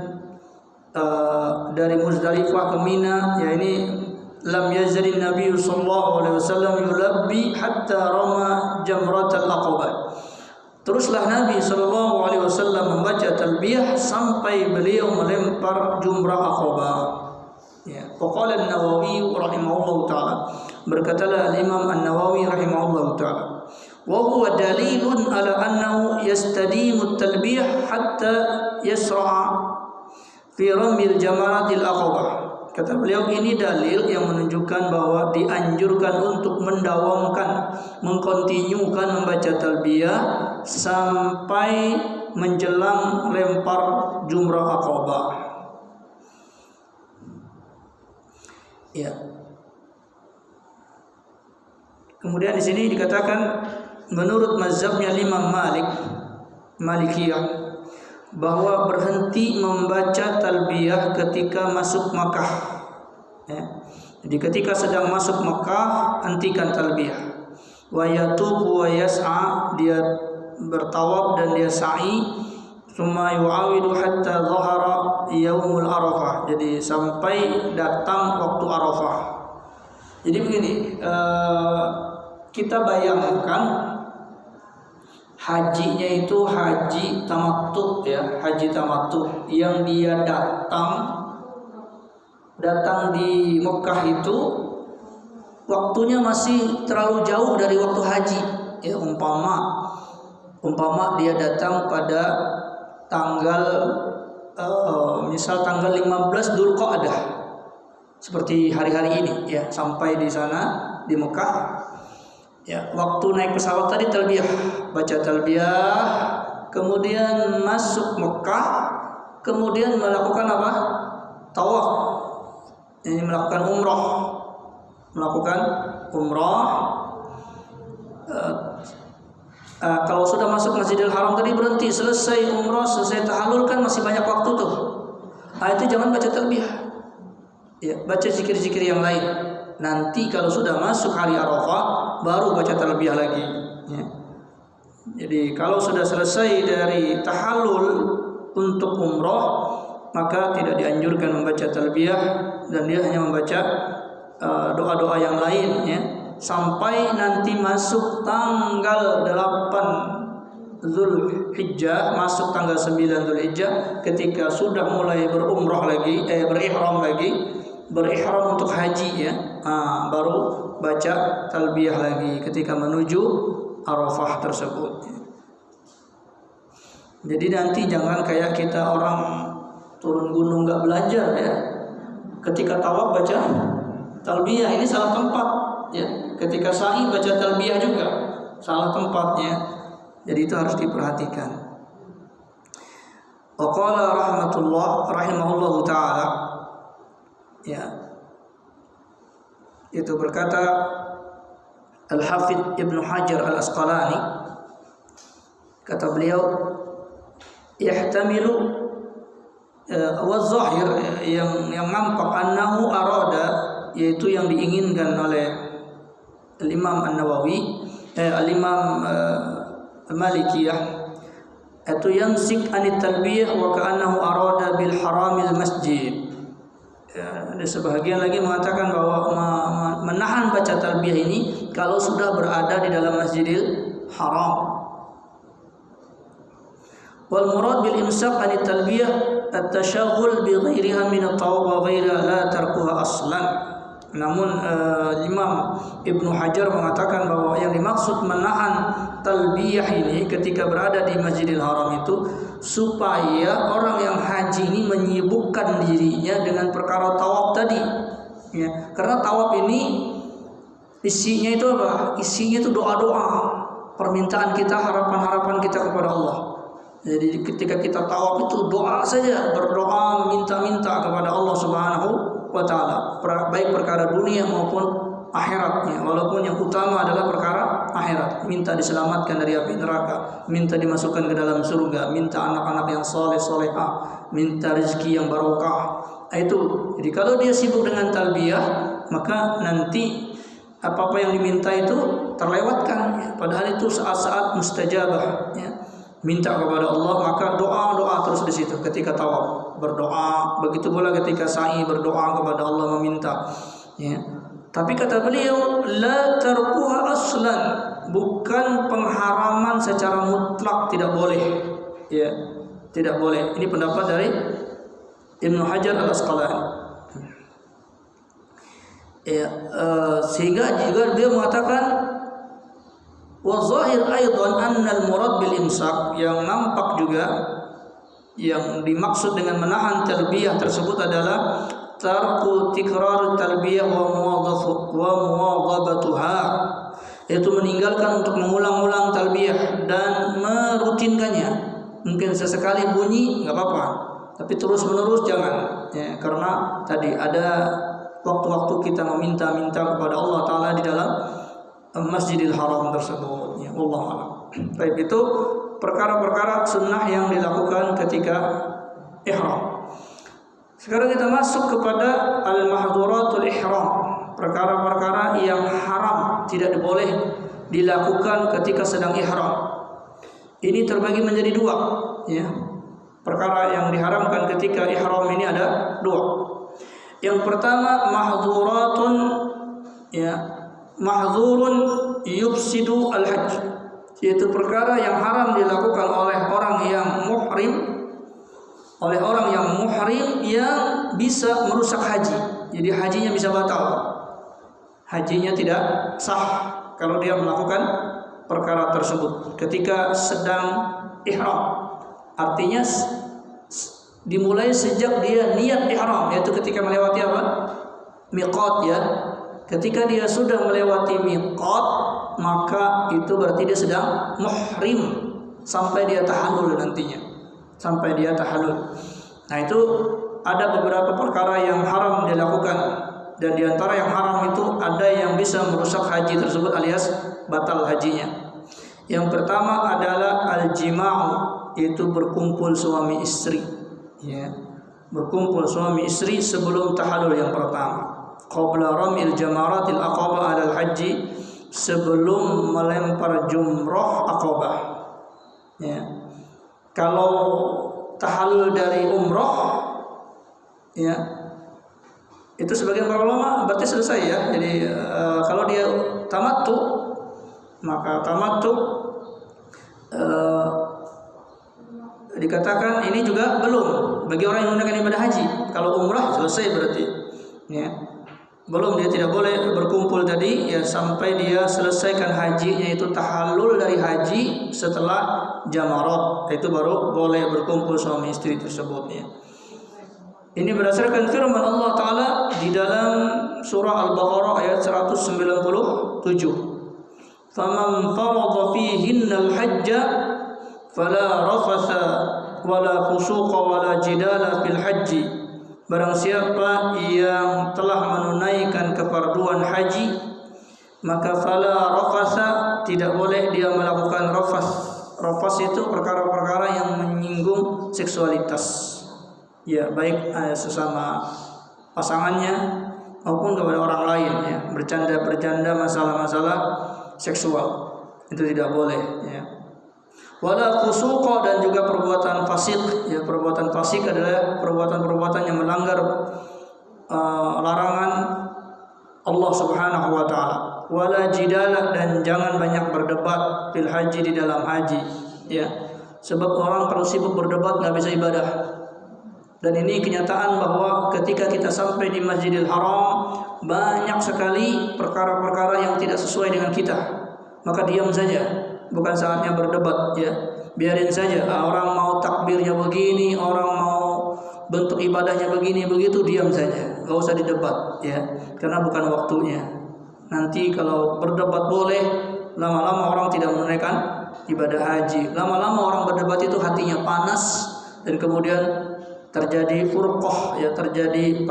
Speaker 1: dari Muzdalifah ke Mina ya, ini lam yazalin Nabi sallallahu alaihi wasallam yulabbi hatta rama jamratal aqabah. Teruslah Nabi sallallahu alaihi wasallam membaca talbiyah sampai beliau melempar jumrah Aqabah ya. Faqala an-Nawawi rahimahullahu taala, berkatalah Imam An-Nawawi rahimahullahu taala, wa huwa dalilun ala annahu yastadimu at-talbiyah hatta yasra'a fi ramil jamaratil aqabah. Kata beliau, ini dalil yang menunjukkan bahwa dianjurkan untuk mendawamkan, mengkontinyukan membaca talbiyah sampai menjelang lempar jumrah Aqabah. Ya. Kemudian di sini dikatakan menurut mazhabnya Imam Malikiyah bahwa berhenti membaca talbiyah ketika masuk Makkah ya. Jadi ketika sedang masuk Makkah, hentikan talbiyah. Wa yatufu wa yas'a, dia bertawaf dan dia sa'i. Summa yu'awidu hatta dhahara yaumul arafah, jadi sampai datang waktu Arafah. Jadi begini, kita bayangkan hajinya itu haji tamattu ya, haji tamattu yang dia datang di Mekah itu waktunya masih terlalu jauh dari waktu haji ya. Umpama dia datang pada tanggal misal tanggal 15 Dzulqa'dah seperti hari-hari ini ya, sampai di sana di Mekah ya. Waktu naik pesawat tadi talbiyah, baca talbiyah kemudian masuk Mekah, kemudian melakukan apa? Tawaf. Ini melakukan umrah. Kalau sudah masuk Masjidil Haram tadi berhenti, selesai umrah, selesai tahallul, kan masih banyak waktu tuh. Itu jangan baca talbiyah. Ya, baca zikir-zikir yang lain. Nanti kalau sudah masuk hari Arafah baru baca talbiyah lagi. Ya. Jadi kalau sudah selesai dari tahallul untuk umrah, maka tidak dianjurkan membaca talbiyah dan dia hanya membaca doa-doa yang lain, ya, sampai nanti masuk tanggal 8 Zulhijjah, masuk tanggal 9 Zulhijjah, ketika sudah mulai berihram untuk haji, ya, baru baca talbiyah lagi ketika menuju Arafah tersebut. Jadi nanti jangan kayak kita orang turun gunung nggak belajar, ya, ketika tawaf baca talbiyah, ini salah tempat, ya. Ketika sa'i baca talbiyah juga salah tempatnya. Jadi itu harus diperhatikan. Waqala rahimahullahu taala, ya, itu berkata Al-Hafidh Ibnu Hajar Al-Asqalani, kata beliau, yahtamilu wa zahir, yang nampak, annahu arada, yaitu yang diinginkan oleh Al-Imam An-Nawawi, Al-Imam Malikiyah, itu yansik anit talbiyah wa ka'annahu arada bil haramil masjid. Ada sebahagian lagi mengatakan bahwa menahan baca talbiyah ini kalau sudah berada di dalam Masjidil Haram. Wal murad bil imsak anit talbiyah at-tashaghul bi ghairiha min at-tawaf wa ghairiha la tarkuha aslan. Namun Imam Ibnu Hajar mengatakan bahwa yang dimaksud menahan talbiyah ini ketika berada di Masjidil Haram itu supaya orang yang haji ini menyibukkan dirinya dengan perkara tawaf tadi, ya. Karena tawaf ini isinya itu apa? Isinya itu doa-doa, permintaan kita, harapan-harapan kita kepada Allah. Jadi ketika kita tawaf itu doa saja, berdoa, meminta-minta kepada Allah Subhanahu wa taala, baik perkara dunia maupun akhiratnya. Walaupun yang utama adalah perkara akhirat, minta diselamatkan dari api neraka, minta dimasukkan ke dalam surga, minta anak-anak yang saleh-salehah, minta rezeki yang barokah. Itu. Jadi kalau dia sibuk dengan talbiyah, maka nanti apa-apa yang diminta itu terlewatkan, ya. Padahal itu saat-saat mustajabah, ya. Minta kepada Allah, maka doa-doa terus di situ. Ketika tawaf berdoa, begitu pula ketika sa'i berdoa kepada Allah, meminta, ya. Tapi kata beliau, la tarkuha aslan, bukan pengharaman secara mutlak, tidak boleh, ya, tidak boleh. Ini pendapat dari Ibnu Hajar Al-Asqalani, ya. Sehingga juga dia mengatakan, wa zahir aidan anna al-murad bil imsak, yang nampak juga yang dimaksud dengan menahan talbiyah tersebut adalah tarku tikrar talbiyah wa muwadhabatuha, yaitu meninggalkan untuk mengulang-ulang talbiyah dan merutinkannya. Mungkin sesekali bunyi enggak apa-apa, tapi terus-menerus jangan, ya, karena tadi ada waktu-waktu kita meminta-minta kepada Allah taala di dalam Masjidil Haram tersebut, ya. Wallahu a'lam. Baik, itu perkara-perkara sunnah yang dilakukan ketika ihram. Sekarang kita masuk kepada al-mahdhuratul ihram, perkara-perkara yang haram, tidak boleh dilakukan ketika sedang ihram. Ini terbagi menjadi dua, ya. Perkara yang diharamkan ketika ihram ini ada dua. Yang pertama mahdhuratun, ya, mahdzurun yufsidu al-hajj, yaitu perkara yang haram dilakukan oleh orang yang muhrim, yang bisa merusak haji. Jadi hajinya bisa batal, hajinya tidak sah kalau dia melakukan perkara tersebut ketika sedang ihram. Artinya dimulai sejak dia niat ihram, yaitu ketika melewati apa? Miqat, ya. Ketika dia sudah melewati miqat, maka itu berarti dia sedang muhrim, sampai dia tahallul nantinya, sampai dia tahallul. Nah, itu ada beberapa perkara yang haram dilakukan, dan di antara yang haram itu ada yang bisa merusak haji tersebut alias batal hajinya. Yang pertama adalah al-jima'u, yaitu berkumpul suami istri, ya. Berkumpul suami istri sebelum tahallul yang pertama. Qabla ramil jamaratil aqabah 'alal haji, sebelum melempar jumrah aqabah. Ya. Kalau tahallul dari umrah, ya, itu sebagian para ulama berarti selesai ya. Jadi kalau dia tamattu, maka tamattu dikatakan ini juga belum bagi orang yang menggunakan ibadah haji. Kalau umrah selesai berarti, ya. Belum, dia tidak boleh berkumpul tadi ya sampai dia selesaikan hajinya, itu tahallul dari haji setelah jamarat, itu baru boleh berkumpul suami istri tersebut, ya. Ini berdasarkan firman Allah Ta'ala di dalam surah Al-Baqarah ayat 197. Faman farada fihinnal hajja fala rafatha wala fusuqa wala jidala fil haji. Barang siapa yang telah menunaikan kefarduan haji, maka fala rafatha, tidak boleh dia melakukan rafas. Rafas itu perkara-perkara yang menyinggung seksualitas, ya, baik sesama pasangannya maupun kepada orang lain, ya. Bercanda-bercanda masalah-masalah seksual itu tidak boleh, ya. Wala fusuqa, dan juga perbuatan fasik, ya. Perbuatan fasik adalah perbuatan-perbuatan yang melanggar larangan Allah Subhanahu wa taala. Wala jidala, dan jangan banyak berdebat fil haji, di dalam haji, ya. Sebab orang kalau sibuk berdebat nggak bisa ibadah. Dan ini kenyataan bahwa ketika kita sampai di Masjidil Haram, banyak sekali perkara-perkara yang tidak sesuai dengan kita. Maka diam saja, bukan saatnya berdebat, ya. Biarin saja, orang mau takbirnya begini, orang mau bentuk ibadahnya begini begitu, diam saja, nggak usah didebat, ya, karena bukan waktunya. Nanti kalau berdebat boleh, lama-lama orang tidak menunaikan ibadah haji. Lama-lama orang berdebat itu hatinya panas, dan kemudian terjadi furqah, ya, terjadi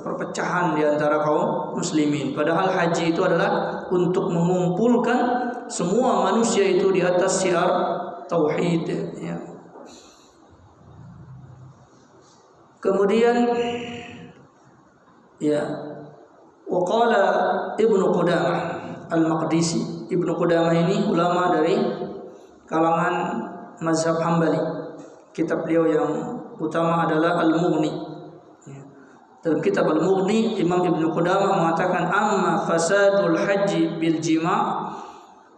Speaker 1: perpecahan di antara kaum muslimin. Padahal haji itu adalah untuk mengumpulkan semua manusia itu di atas syiar tauhid, ya. Kemudian, ya, waqala Ibnu Qudamah Al-Maqdisi. Ibnu Qudamah ini ulama dari kalangan mazhab Hambali. Kitab beliau yang utama adalah Al-Mughni. Dalam kitab Al-Mughni, Imam Ibnu Qudamah mengatakan, amma fasadul haji bil jima'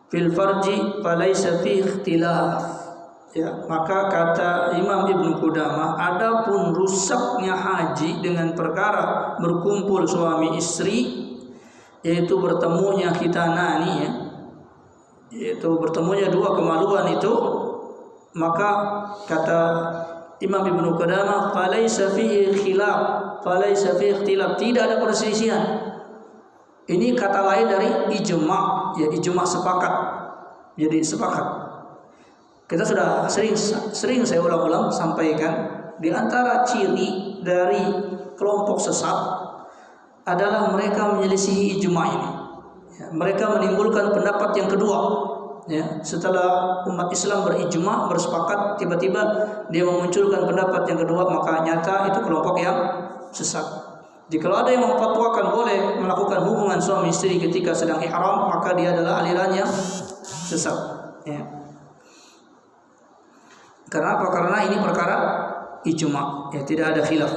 Speaker 1: fil farji falaysa fi ikhtilaf. Ya, maka kata Imam Ibnu Qudamah, adapun rusaknya haji dengan perkara berkumpul suami istri, yaitu bertemunya khitanani, ya, yaitu bertemunya dua kemaluan itu, maka kata Imam Ibnu Qudamah, falaysa fihi khilaf, falaysa fihi ikhtilaf, tidak ada perselisihan. Ini kata lain dari ijma', ya, ijma' sepakat. Jadi sepakat. Kita sudah sering saya ulang-ulang sampaikan, di antara ciri dari kelompok sesat adalah mereka menyelisihi ijma' ini. Ya, mereka menimbulkan pendapat yang kedua. Ya, setelah umat Islam berijma', bersepakat, tiba-tiba dia memunculkan pendapat yang kedua, maka nyata itu kelompok yang sesat. Jika ada yang memfatwakan boleh melakukan hubungan suami istri ketika sedang ihram, maka dia adalah aliran yang sesat, ya. Karena apa? Karena ini perkara ijma', ya, tidak ada khilaf.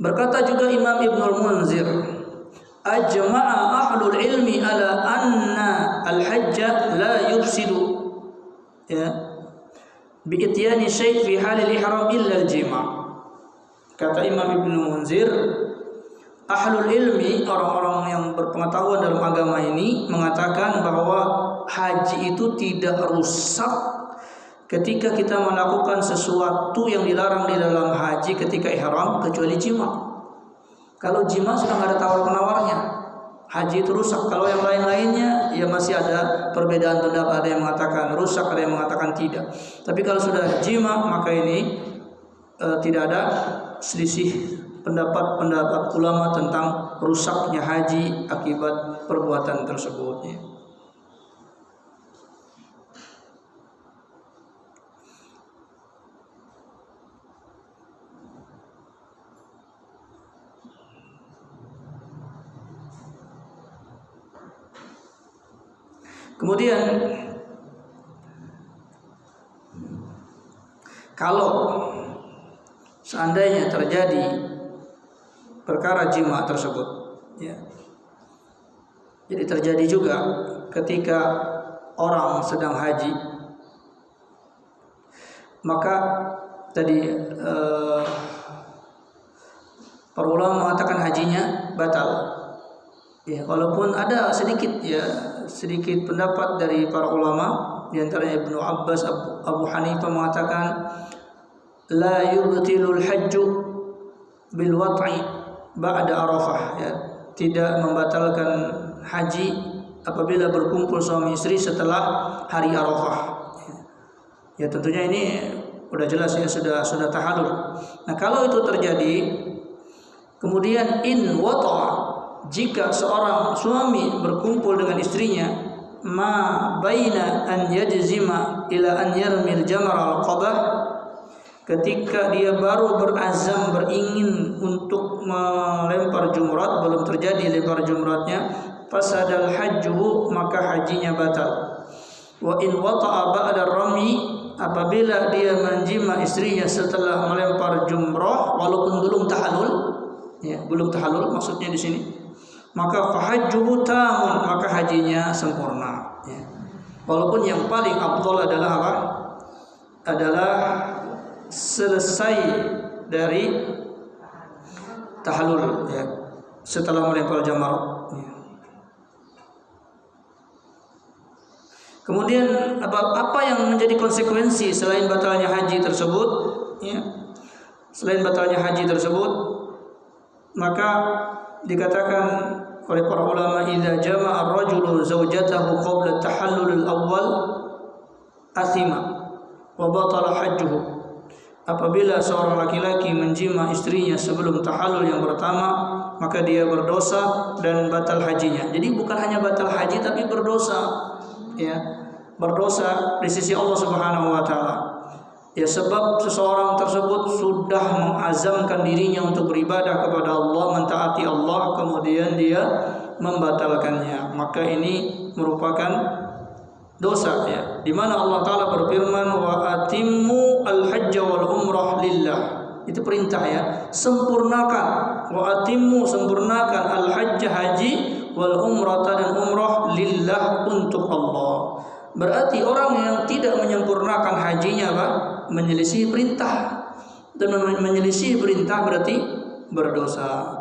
Speaker 1: Berkata juga Imam Ibnul Munzir, ajma'a ahlul ilmi ala anna al-hajja la yufsidu, ya, bi ityani syai' fi halil ihram illa al-jima'. Kata Imam Ibnu Munzir, ahlul ilmi, orang-orang yang berpengetahuan dalam agama ini, mengatakan bahwa haji itu tidak rusak ketika kita melakukan sesuatu yang dilarang di dalam haji ketika ihram, kecuali jima'. Kalau jima' sudah nggak ada tawar penawarnya, haji itu rusak. Kalau yang lain-lainnya ya masih ada perbedaan pendapat, ada yang mengatakan rusak, ada yang mengatakan tidak. Tapi kalau sudah jima maka ini tidak ada selisih pendapat ulama tentang rusaknya haji akibat perbuatan tersebut. Kemudian kalau seandainya terjadi perkara jima tersebut, ya, jadi terjadi juga ketika orang sedang haji, maka tadi para ulama mengatakan hajinya batal. Ya, walaupun ada sedikit pendapat dari para ulama, di antaranya Ibnu Abbas, Abu Hanifah mengatakan la yubtilul hajju bil wat'i ba'da Arafah, ya, tidak membatalkan haji apabila berkumpul suami istri setelah hari Arafah. Ya, tentunya ini sudah jelas ya, sudah tahallul. Nah, kalau itu terjadi kemudian in wata'a, jika seorang suami berkumpul dengan istrinya ma baina an yajzima ila an yarmil jamar al-qabah, ketika dia baru berazam beringin untuk melempar jumrat, belum terjadi lempar jumratnya, fasadal hajju, maka hajinya batal. Wa in wata'a ba'da rami, apabila dia menjima istrinya setelah melempar jumrah walaupun belum tahallul, ya, belum tahallul maksudnya di sini, maka fahajjuhu tamun, maka hajinya sempurna, ya. Walaupun yang paling afdal adalah apa? Adalah selesai dari tahallul, ya, setelah melempar jamar, ya. Kemudian apa yang menjadi konsekuensi selain batalnya haji tersebut, ya? Selain batalnya haji tersebut, maka dikatakan oleh para ulama, idza jama'a ar-rajulu zawjatahu qabla tahallul al-awwal athima wa batala hajjuhu. Apabila seorang laki-laki menjima istrinya sebelum tahallul yang pertama, maka dia berdosa dan batal hajinya. Jadi bukan hanya batal haji tapi berdosa, ya, berdosa di sisi Allah Subhanahu wa taala. Ya, sebab seseorang tersebut sudah mengazamkan dirinya untuk beribadah kepada Allah, mentaati Allah, kemudian dia membatalkannya, maka ini merupakan dosa, ya. Di mana Allah Taala berfirman wa atimmu al-hajj wal umrah lillah. Itu perintah, ya. Sempurnakan, wa atimmu, sempurnakan al-hajj, haji, wal umrata, dan umrah, lillah, untuk Allah. Berarti orang yang tidak menyempurnakan hajinya apa? Menyelisih perintah. Dan menyelisih perintah berarti berdosa.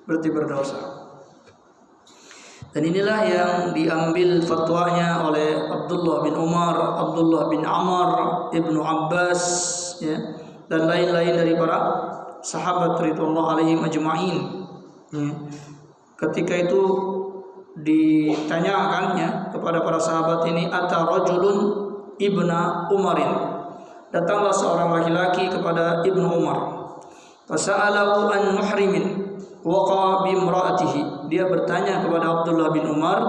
Speaker 1: Berarti berdosa. Dan inilah yang diambil fatwanya oleh Abdullah bin Umar, Abdullah bin Amr, Ibnu Abbas, ya, dan lain-lain dari para sahabat ridwanullah alaihim ajma'in. Ya. Ketika itu ditanyakannya kepada para sahabat ini, ata rajulun ibna Umarin, datanglah seorang laki-laki kepada Ibnu Umar, fasa'alahu an muhrimin waqa bi imra'atihi, dia bertanya kepada Abdullah bin Umar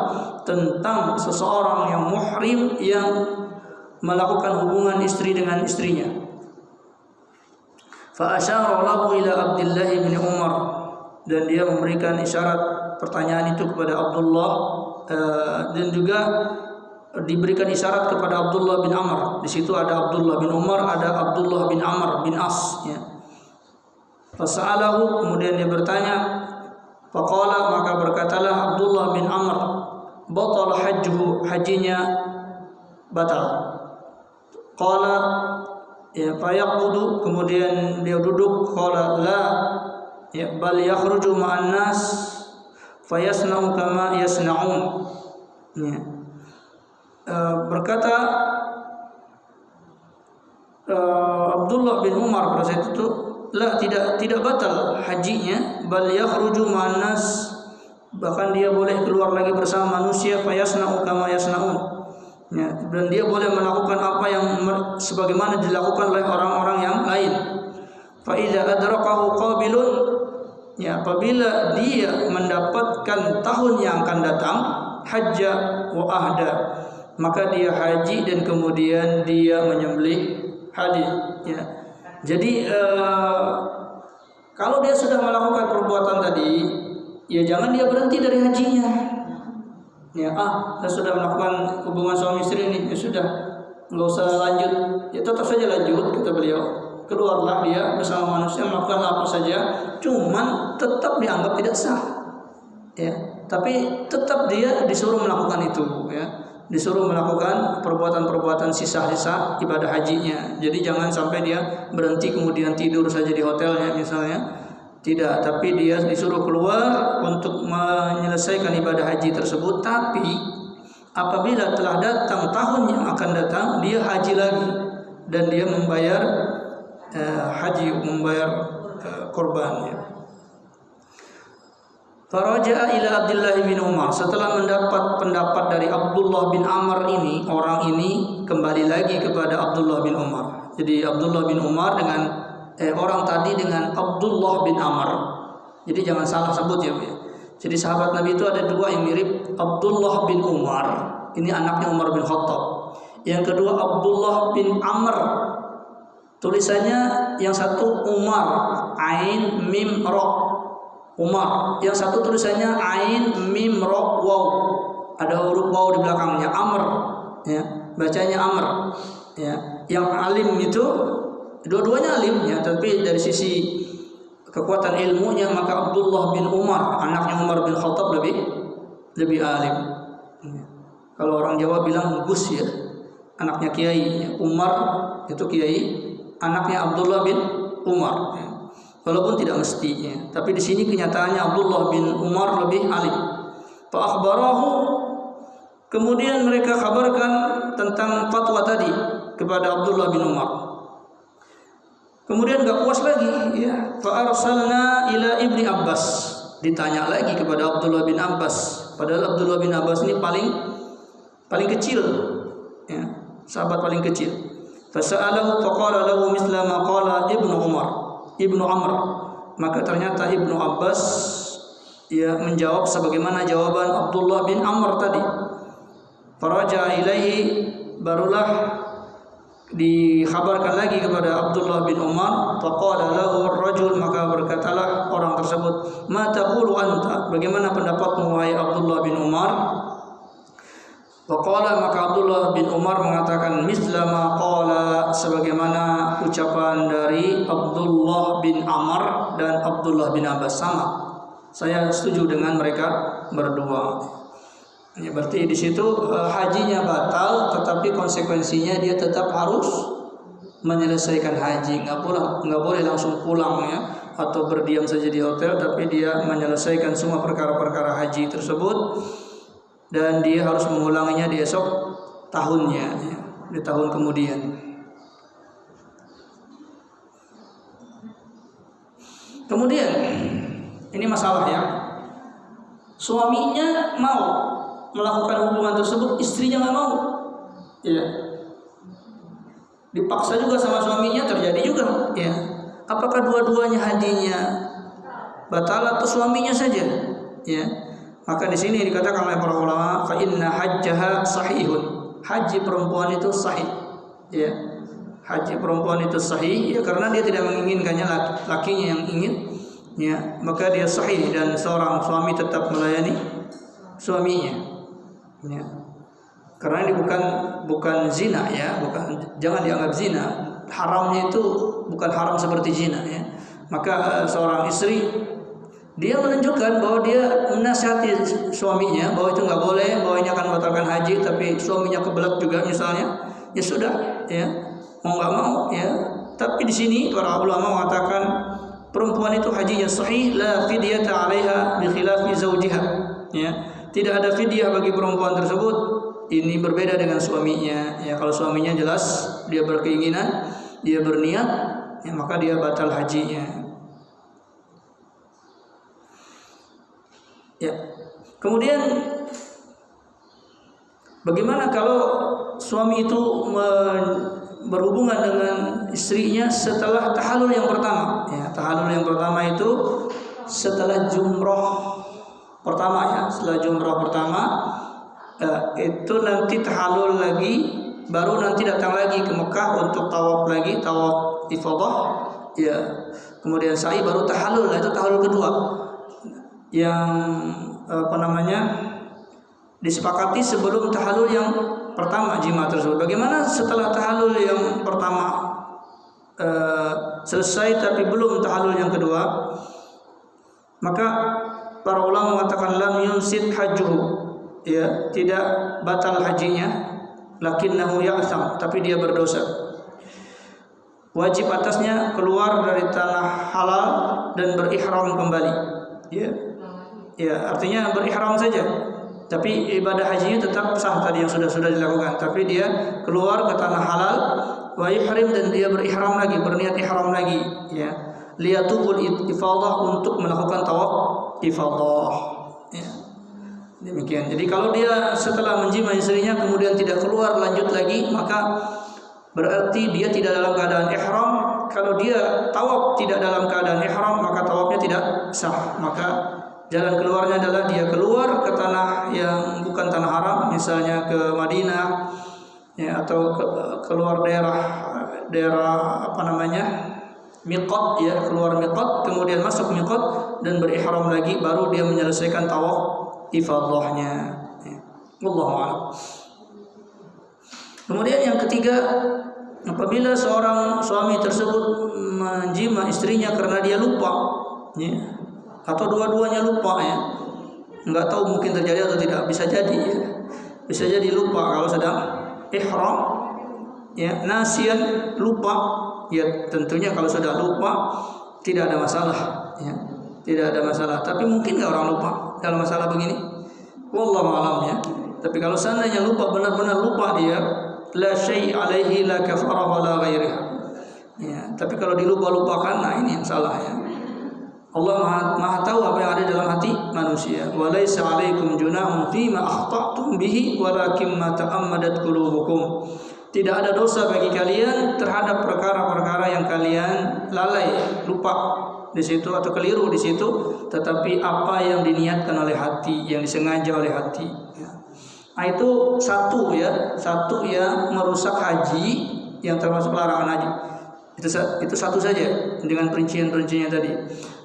Speaker 1: tentang seseorang yang muhrim yang melakukan hubungan istri dengan istrinya. Fa asyara lahu ila Abdullah bin Umar, dan dia memberikan isyarat pertanyaan itu kepada Abdullah, dan juga diberikan isyarat kepada Abdullah bin Amr. Di situ ada Abdullah bin Umar, ada Abdullah bin Amr bin As, ya. Fasa'alahu, kemudian dia bertanya, faqala, maka berkatalah Abdullah bin Amr, batal hajjuhu, hajinya batal. Qala, ya, fayaqudu, kemudian dia duduk. Qala la, ya, bal yakhruju ma'an nas fayasna'u kama yasna'un, ya. Berkata Abdullah bin Umar pada saat itu, la, tidak batal hajinya, bal yakhruju ma'an nas Bahkan dia boleh keluar lagi bersama manusia, fayasna'u kama yasna'un. Ya, dan dia boleh melakukan apa yang sebagaimana dilakukan oleh orang-orang yang lain. Fa idza adrakahu qabilun, ya, apabila dia mendapatkan tahun yang akan datang, hajja wa ahda, maka dia haji dan kemudian dia menyembelih hadi. Ya. Jadi kalau dia sudah melakukan perbuatan tadi, ya jangan dia berhenti dari hajinya. Ya, saya sudah melakukan hubungan suami istri ini, ya sudah, nggak usah lanjut. Ya tetap saja lanjut, kata beliau. Keluarlah dia bersama manusia melakukan apa saja, cuman tetap dianggap tidak sah. Ya, tapi tetap dia disuruh melakukan itu, ya. Disuruh melakukan perbuatan-perbuatan sisa-sisa ibadah hajinya. Jadi jangan sampai dia berhenti kemudian tidur saja di hotelnya misalnya. Tidak, tapi dia disuruh keluar untuk menyelesaikan ibadah haji tersebut. Tapi apabila telah datang tahun yang akan datang, dia haji lagi dan dia membayar haji, membayar korbannya. Faraja'a ila Abdullah bin Umar. Setelah mendapat pendapat dari Abdullah bin Amr ini, orang ini kembali lagi kepada Abdullah bin Umar. Jadi Abdullah bin Umar dengan orang tadi dengan Abdullah bin Amr. Jadi jangan salah sebut ya. Jadi sahabat Nabi itu ada dua yang mirip. Abdullah bin Umar, ini anaknya Umar bin Khattab. Yang kedua Abdullah bin Amr. Tulisannya yang satu Umar, Ain Mim Ra, Umar. Yang satu tulisannya Ain Mim Ra Waw. Ada huruf waw di belakangnya, Amr. Ya, bacanya Amr. Ya, yang alim itu dua-duanya alim, ya, tapi dari sisi kekuatan ilmunya maka Abdullah bin Umar, anaknya Umar bin Khattab lebih alim. Ya. Kalau orang Jawa bilang Gus, ya, anaknya kiai. Ya. Umar itu kiai, anaknya Abdullah bin Umar. Ya. Walaupun tidak mesti, ya. Tapi di sini kenyataannya Abdullah bin Umar lebih alim. Fa akhbarahu, kemudian mereka kabarkan tentang fatwa tadi kepada Abdullah bin Umar. Kemudian enggak puas lagi, ya. Fa arsalna ila Ibni Abbas. Ditanya lagi kepada Abdullah bin Abbas. Padahal Abdullah bin Abbas ini paling kecil, ya, sahabat paling kecil. Fasa'alahu faqala lahu mithla ma qala Ibnu Amr. Maka ternyata Ibnu Abbas, ya, menjawab sebagaimana jawaban Abdullah bin Amr tadi. Faraja ilaihi, barulah dikhabarkan lagi kepada Abdullah bin Umar. Faqala lahu ar-rajul, maka berkatalah orang tersebut, ma taqulu anta, bagaimana pendapatmu wahai Abdullah bin Umar? Faqala, maka Abdullah bin Umar mengatakan, misla ma qala, sebagaimana ucapan dari Abdullah bin Amr dan Abdullah bin Abbas, sama. Saya setuju dengan mereka berdua. Ya, berarti di situ hajinya batal, tetapi konsekuensinya dia tetap harus menyelesaikan haji. Nggak boleh langsung pulang, ya, atau berdiam saja di hotel, tapi dia menyelesaikan semua perkara-perkara haji tersebut dan dia harus mengulanginya di esok tahunnya, ya, di tahun kemudian. Kemudian ini masalah, ya, suaminya mau melakukan hubungan tersebut, istrinya nggak mau, ya, dipaksa juga sama suaminya, terjadi juga, ya. Apakah dua-duanya hajinya batal atau suaminya saja, ya? Maka di sini dikatakan oleh para ulama, fa inna hajjaha sahihun, haji perempuan itu sahih, ya, haji perempuan itu sahih, ya, karena dia tidak menginginkannya, lakinya yang ingin, ya, maka dia sahih dan seorang suami tetap melayani suaminya. Ya. Karena ini bukan zina, ya, jangan dianggap zina. Haramnya itu bukan haram seperti zina, ya. Maka seorang istri dia menunjukkan bahwa dia menasihati suaminya bahwa itu nggak boleh, bahwa ini akan membatalkan haji, tapi suaminya kebelet juga misalnya, ya sudah, ya, mau nggak mau, ya. Tapi di sini para ulama mengatakan perempuan itu hajinya sahih, la fidyata 'alaiha bi khilafi zawjiha, ya. Tidak ada fidyah bagi perempuan tersebut. Ini berbeda dengan suaminya, ya. Kalau suaminya jelas dia berkeinginan, dia berniat, ya, maka dia batal hajinya. Ya. Kemudian bagaimana kalau suami itu berhubungan dengan istrinya setelah tahallul yang pertama? Ya, tahallul yang pertama itu setelah jumroh pertama ya, setelah jumroh pertama itu nanti tahallul lagi, baru nanti datang lagi ke Mekah untuk tawaf lagi, tawaf ifadah ya. Kemudian sa'i, baru tahallul, itu tahallul kedua yang disepakati sebelum tahallul yang pertama jima tersebut. Bagaimana setelah tahallul yang pertama selesai tapi belum tahallul yang kedua? Maka para ulama mengatakan lam yunsid hajjuhu, ya, tidak batal hajinya, lakinnahu ya'tham, tapi dia berdosa. Wajib atasnya keluar dari tanah halal dan berihram kembali. Ya. Ya, artinya berihram saja. Tapi ibadah hajinya tetap sah tadi yang sudah dilakukan, tapi dia keluar ke tanah halal wa yuhrim, dan dia berihram lagi, berniat ihram lagi, ya. Liyatubul ifadah, untuk melakukan tawaf ifadah. Ya. Demikian. Jadi kalau dia setelah menjima istrinya kemudian tidak keluar lanjut lagi, maka berarti dia tidak dalam keadaan ihram. Kalau dia tawaf tidak dalam keadaan ihram, maka tawafnya tidak sah. Maka jalan keluarnya adalah dia keluar ke tanah yang bukan tanah haram, misalnya ke Madinah, ya, atau keluar daerah miqat, ya, keluar miqat, kemudian masuk miqat dan berihram lagi, baru dia menyelesaikan tawaf ifadahnya. Wallahu a'lam. Kemudian yang ketiga, apabila seorang suami tersebut menjima istrinya karena dia lupa, ya, atau dua-duanya lupa, ya, nggak tahu mungkin terjadi atau tidak, bisa jadi, ya, bisa jadi lupa kalau sedang ihram, ya, nasian, lupa, ya, tentunya kalau sudah lupa tidak ada masalah, ya, tidak ada masalah. Tapi mungkin nggak orang lupa dalam masalah begini, wallahu a'lam, ya. Tapi kalau seandainya lupa, benar-benar lupa dia, la syai' alaihi la kafarah wa la ghairiha, ya. Tapi kalau dilupa-lupakan, nah ini yang salah, ya. Allah maha tahu apa yang ada dalam hati manusia. Wa laisa 'alaikum junahun fima akhta'tum bihi walakin ma ta'ammadat qulubukum. Tidak ada dosa bagi kalian terhadap perkara-perkara yang kalian lalai, lupa di situ atau keliru di situ, tetapi apa yang diniatkan oleh hati, yang disengaja oleh hati. Nah, itu satu yang merusak haji, yang termasuk larangan haji. Itu satu saja dengan perincian-perinciannya tadi.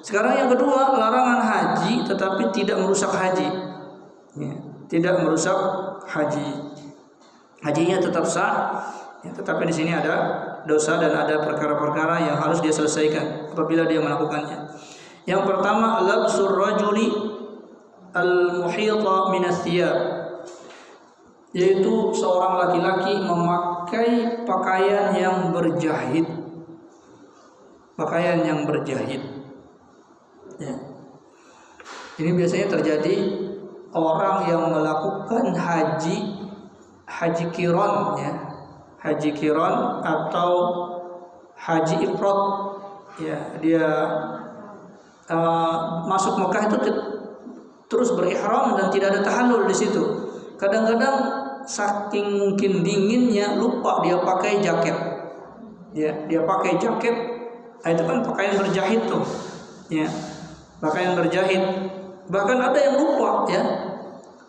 Speaker 1: Sekarang yang kedua, larangan haji tetapi tidak merusak haji, ya, tidak merusak haji. Hajinya tetap sah, ya, tetapi di sini ada dosa dan ada perkara-perkara yang harus dia selesaikan apabila dia melakukannya. Yang pertama, labsur rajuli al-muhita min ath-thiyab, yaitu seorang laki-laki memakai pakaian yang berjahit. Pakaian yang berjahit, ya. Ini biasanya terjadi orang yang melakukan haji qiran, ya, haji qiran atau haji ifrad, ya. Dia masuk Mekah itu terus berihram dan tidak ada tahallul di situ. Kadang-kadang saking mungkin dinginnya lupa dia pakai jaket, ya, dia pakai jaket. Nah, itu kan pakaian berjahit tuh, ya, pakaian berjahit. Bahkan ada yang lupa, ya,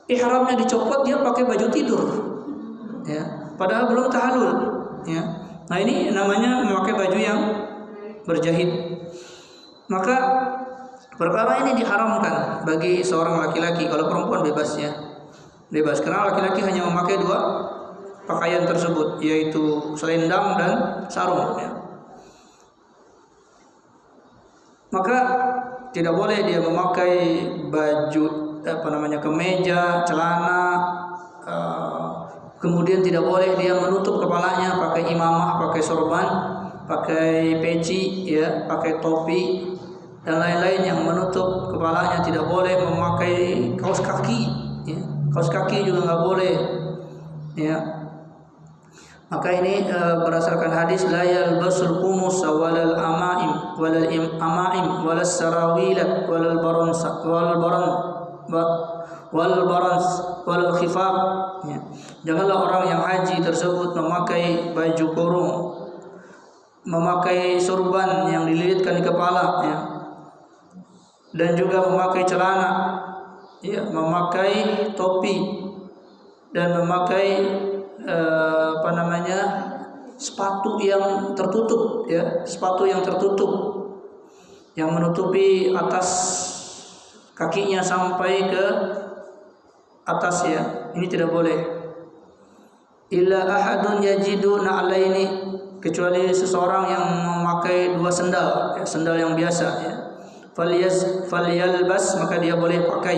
Speaker 1: ihramnya dicopot, dia pakai baju tidur, ya, padahal belum tahallul, ya. Nah, ini namanya memakai baju yang berjahit. Maka perkara ini diharamkan bagi seorang laki-laki. Kalau perempuan bebas, ya, bebas, karena laki-laki hanya memakai dua pakaian tersebut, yaitu selendang dan sarung, ya. Maka tidak boleh dia memakai baju kemeja, celana, kemudian tidak boleh dia menutup kepalanya pakai imamah, pakai sorban, pakai peci, ya, pakai topi dan lain-lain yang menutup kepalanya. Tidak boleh memakai kaos kaki, ya. Kaos kaki juga nggak boleh, ya. Maka ini berdasarkan hadis la yalbasul qumus walal amaim walal amaim walas sarawilat walal baran wal barans wal khifaf, ya. Janganlah orang yang haji tersebut memakai baju kurung, memakai sorban yang dililitkan di kepala, ya. Dan juga memakai celana, ya, memakai topi dan memakai sepatu yang tertutup, ya, sepatu yang tertutup yang menutupi atas kakinya sampai ke atas, ya. Ini tidak boleh. Illa ahadun yajidu na'laini, kecuali seseorang yang memakai dua sendal, ya, sendal yang biasa, ya. Falyalbas, maka dia boleh pakai,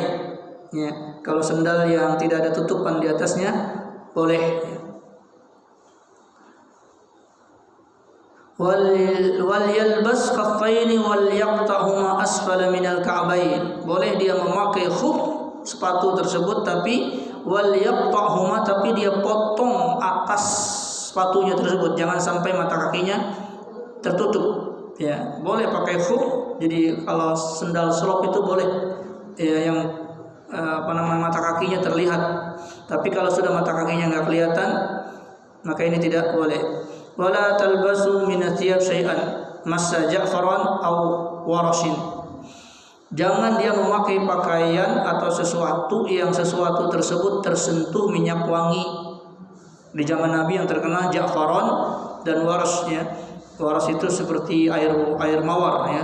Speaker 1: ya. Kalau sendal yang tidak ada tutupan di atasnya boleh, ya. Wal yalbas khaffaini wal yaqta'huma asfala minal ka'bain, boleh dia memakai khuf, sepatu tersebut, tapi wal yaqta'huma, tapi dia potong atas sepatunya tersebut, jangan sampai mata kakinya tertutup, ya. Boleh pakai khuf, jadi kalau sendal slop itu boleh, ya, yang mata kakinya terlihat. Tapi kalau sudah mata kakinya nggak kelihatan, maka ini tidak boleh. Wala talbasu min athiyab syai'an massa ja'faran aw warashin, jangan dia memakai pakaian atau sesuatu yang sesuatu tersebut tersentuh minyak wangi. Di zaman Nabi yang terkenal ja'faran dan waras, ya. Waras itu seperti air mawar, ya.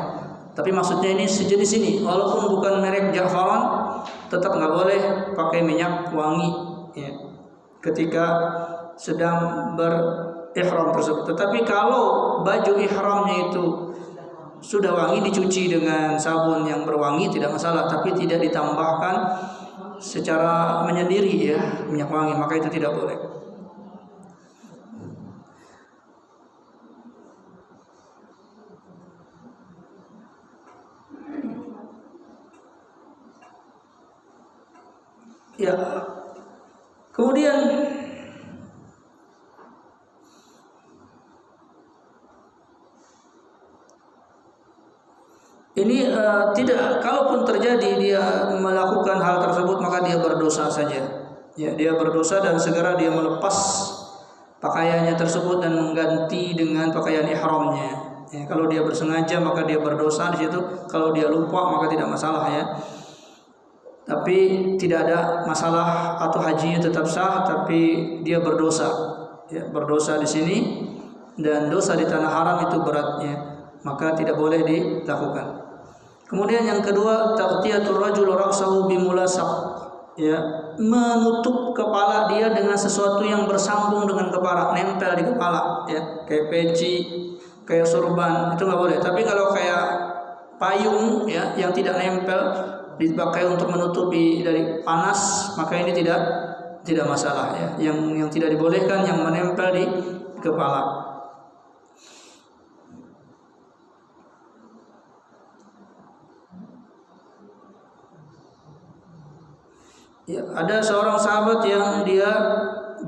Speaker 1: Tapi maksudnya ini sejenis ini, walaupun bukan merek ja'faran, tetap nggak boleh pakai minyak wangi, ya, ketika sedang ihram tersebut. Tetapi kalau baju ihramnya itu sudah wangi, dicuci dengan sabun yang berwangi, tidak masalah, tapi tidak ditambahkan secara menyendiri, ya, minyak wangi, maka itu tidak boleh. Ya. Kemudian ini tidak, kalaupun terjadi dia melakukan hal tersebut, maka dia berdosa saja, ya. Dia berdosa dan segera dia melepas pakaiannya tersebut dan mengganti dengan pakaian ihramnya, ya. Kalau dia bersengaja maka dia berdosa di situ. Kalau dia lupa maka tidak masalah, ya. Tapi tidak ada masalah, atau hajinya tetap sah, tapi dia berdosa, ya, berdosa di sini, dan dosa di tanah haram itu beratnya, maka tidak boleh dilakukan. Kemudian yang kedua, taghtiyatur rajul ra'sahu bimulasaq, ya, menutup kepala dia dengan sesuatu yang bersambung dengan kepala, nempel di kepala, ya, kayak peci, kayak sorban, itu nggak boleh. Tapi kalau kayak payung, ya, yang tidak nempel, dipakai untuk menutupi dari panas, maka ini tidak masalah, ya. Yang tidak dibolehkan yang menempel di kepala. Ya, ada seorang sahabat yang dia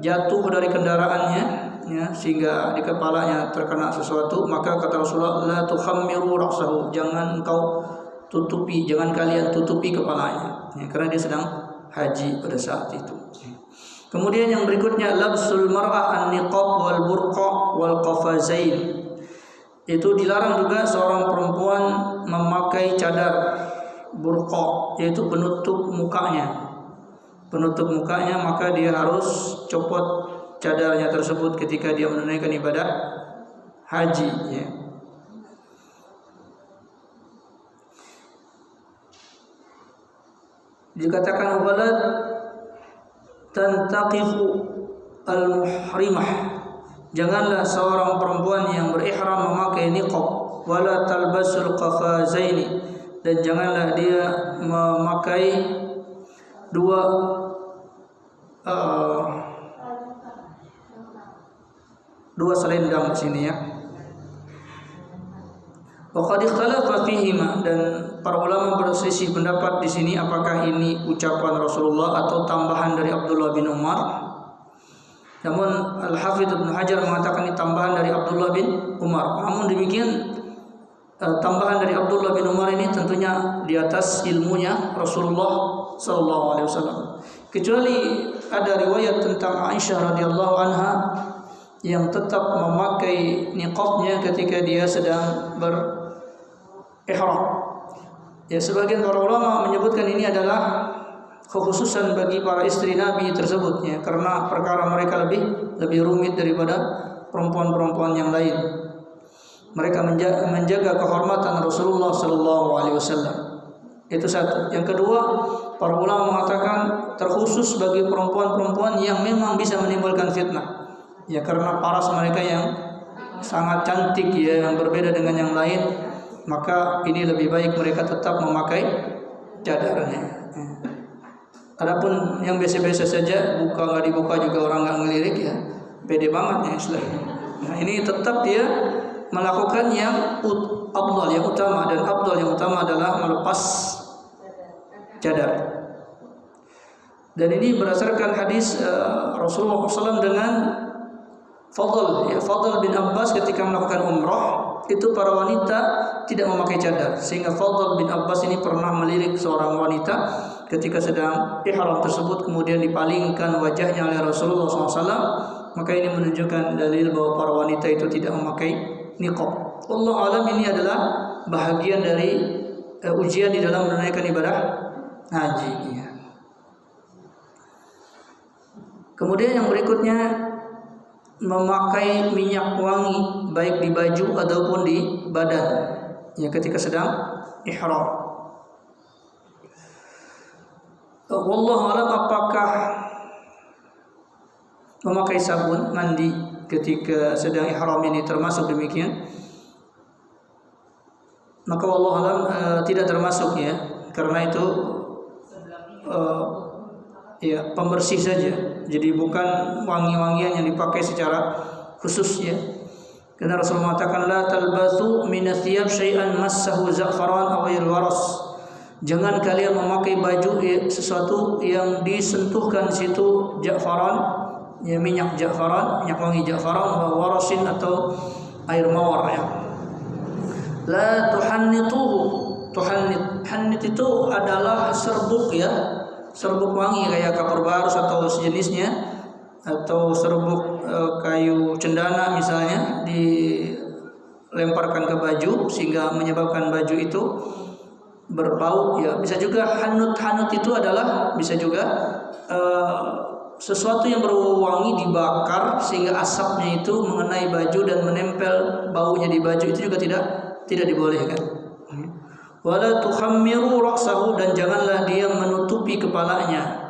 Speaker 1: jatuh dari kendaraannya, ya, sehingga di kepalanya terkena sesuatu, maka kata Rasulullah, la tukhammiru ra'sahu, jangan engkau tutupi, jangan kalian tutupi kepalanya, ya, karena dia sedang haji pada saat itu. Kemudian yang berikutnya, labsul mar'ah an-niqab wal burqa wal qafazain, itu dilarang juga seorang perempuan memakai cadar burqa, yaitu penutup mukanya. Penutup mukanya, maka dia harus copot cadarnya tersebut ketika dia menunaikan ibadah haji, ya. Dikatakan walad tantaqifu al-muhrimah, janganlah seorang perempuan yang berihram memakai niqab, wala talbasul qafazaini, dan janganlah dia memakai dua selendang di sini, ya. Wa qad ikhtalafa fihima, dan para ulama berselisih pendapat di sini apakah ini ucapan Rasulullah atau tambahan dari Abdullah bin Umar. Namun Al-Hafidz Ibnu Hajar mengatakan ini tambahan dari Abdullah bin Umar. Namun demikian tambahan dari Abdullah bin Umar ini tentunya di atas ilmunya Rasulullah sallallahu alaihi wasallam. Kecuali ada riwayat tentang Aisyah radhiyallahu anha yang tetap memakai niqabnya ketika dia sedang berihram. Ya, sebagian para ulama menyebutkan ini adalah kekhususan bagi para istri Nabi tersebut, ya, karena perkara mereka lebih rumit daripada perempuan-perempuan yang lain. Mereka menjaga kehormatan Rasulullah sallallahu alaihi wasallam. Itu satu. Yang kedua, para ulama mengatakan terkhusus bagi perempuan-perempuan yang memang bisa menimbulkan fitnah. Ya, karena paras mereka yang sangat cantik, ya, yang berbeda dengan yang lain, maka ini lebih baik mereka tetap memakai cadarnya. Adapun yang biasa-biasa saja, buka nggak dibuka juga orang nggak ngelirik, ya, pede banget ya istilahnya. Nah, ini tetap dia melakukan yang afdal, yang utama, dan afdal yang utama adalah melepas cadar. Dan ini berdasarkan hadis Rasulullah SAW dengan Fadl, ya, Fadl bin Abbas ketika melakukan umrah itu para wanita tidak memakai cadar, sehingga Fadl bin Abbas ini pernah melirik seorang wanita ketika sedang ihram tersebut, kemudian dipalingkan wajahnya oleh Rasulullah SAW. Maka ini menunjukkan dalil bahwa para wanita itu tidak memakai niqab. Allah alam, ini adalah bahagian dari ujian di dalam menunaikan ibadah haji. Ya. Kemudian yang berikutnya, memakai minyak wangi baik di baju ataupun di badan, ya, ketika sedang ihram. Wallahu alam, apakah memakai sabun mandi ketika sedang ihram ini termasuk demikian? Maka wallahu alam tidak termasuk, ya, karena itu ya, pembersih saja. Jadi bukan wangi-wangian yang dipakai secara khusus, ya. Karena Rasulullah mengatakan la talbathu min athiyab syai'an massahu za'faran aw waras. Jangan kalian memakai baju, ya, sesuatu yang disentuhkan situ ja'faran, ya, minyak ja'faran, minyak wangi ja'faran, warasin atau air mawar, ya. La tuhannituhu. Hannit itu adalah serbuk, ya, serbuk wangi kayak kapur barus atau sejenisnya, atau serbuk kayu cendana misalnya, dilemparkan ke baju sehingga menyebabkan baju itu berbau, ya. Bisa juga hanut itu adalah bisa juga sesuatu yang berwangi dibakar sehingga asapnya itu mengenai baju dan menempel baunya di baju, itu juga tidak dibolehkan. Wala tukhammiru ra'sahu, dan janganlah dia menutupi kepalanya.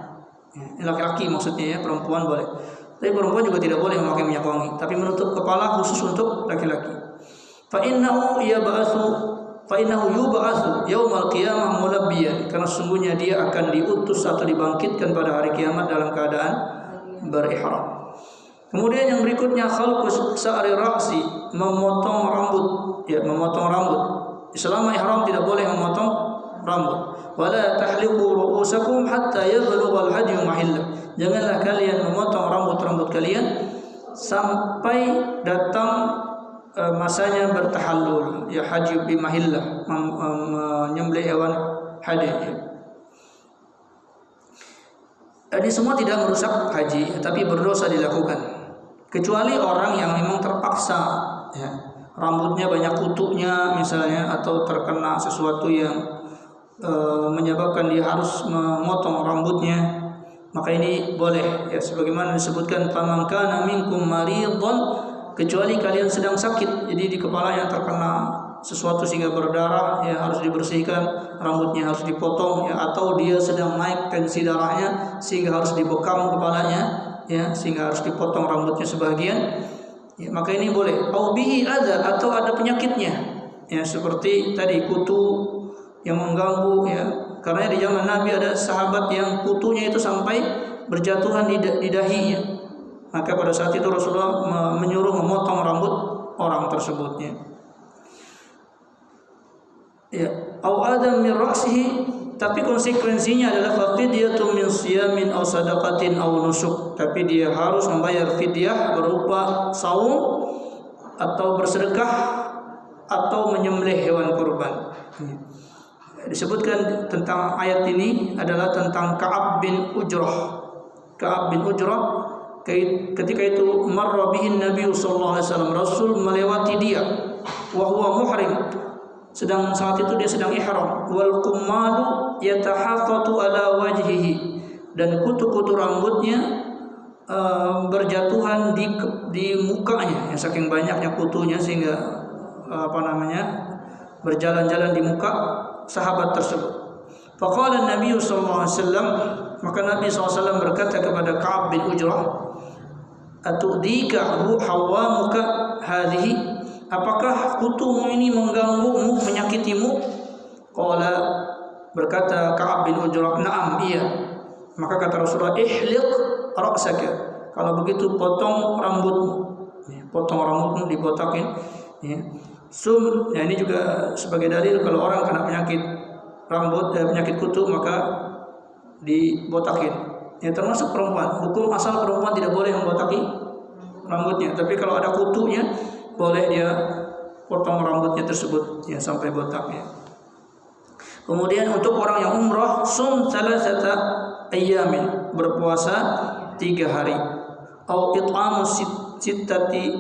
Speaker 1: Laki-laki maksudnya, ya, perempuan boleh. Tapi perempuan juga tidak boleh memakai minyak wangi, tapi menutup kepala khusus untuk laki-laki. Fa innahu yub'atsu yaumal qiyamah mulabbiyan, karena sesungguhnya dia akan diutus atau dibangkitkan pada hari kiamat dalam keadaan berihram. Kemudian yang berikutnya, khalqus sa'ri ra'si, memotong rambut, ya, memotong rambut. Selama ihram tidak boleh memotong rambut. Wala tahliqu ru'usakum hatta yablugha al-hadyu mahillah. Janganlah kalian memotong rambut-rambut kalian sampai datang masanya bertahallul, ya, haji bi mahillah, menyembelih hewan hadi. Ini semua tidak merusak haji, tapi berdosa dilakukan. Kecuali orang yang memang terpaksa, ya, rambutnya banyak kutunya misalnya, atau terkena sesuatu yang menyebabkan dia harus memotong rambutnya, maka ini boleh, ya, sebagaimana disebutkan faman kana minkum maridhan, kecuali kalian sedang sakit, jadi di kepalanya terkena sesuatu sehingga berdarah, ya, harus dibersihkan, rambutnya harus dipotong, ya, atau dia sedang naik tensi darahnya sehingga harus dibekam kepalanya, ya, sehingga harus dipotong rambutnya sebagian, ya, maka ini boleh. Au bihi adza, atau ada penyakitnya, ya, seperti tadi kutu yang mengganggu, ya, karena di zaman Nabi ada sahabat yang kutunya itu sampai berjatuhan di dahinya, maka pada saat itu Rasulullah menyuruh memotong rambut orang tersebutnya. Ya, au adam min ra'sihi, tapi konsekuensinya adalah fafidyatun min siyamin aw sadaqatin aw nusuk, tapi dia harus membayar fidyah berupa saum atau bersedekah atau menyembelih hewan kurban. Disebutkan tentang ayat ini adalah tentang Ka'ab bin Ujrah. Ka'ab bin Ujrah ketika itu marra bihi Nabi sallallahu alaihi wasallam, Rasul melewati dia wa huwa muhrim, saat itu dia sedang ihram, wal qummalu yatahaffatu ala wajhihi, dan kutu-kutu rambutnya berjatuhan di mukanya, ya, saking banyaknya kutunya sehingga berjalan-jalan di muka sahabat tersebut. Faqala Nabi sallallahu alaihi wasallam, maka Nabi SAW berkata kepada Ka'ab bin Ujrah, atudika hawamuka hadhihi, apakah kutumu ini mengganggumu, menyakitimu? Qala, berkata Ka'ab bin Ujrah, na'am, iya. Maka kata Rasulullah, ihliq ra'saka, kalau begitu potong rambutmu. Potong rambutmu, dibotakin, ya. Ya, ini juga sebagai dalil kalau orang kena penyakit rambut, penyakit kutu, maka dibotakin. Ya, termasuk perempuan. Hukum asal perempuan tidak boleh membotaki rambutnya, tapi kalau ada kutunya boleh dia potong rambutnya tersebut, ya, sampai botak, ya. Kemudian untuk orang yang umrah, sum salasata ayyamin, berpuasa 3 hari, au it'amu sittati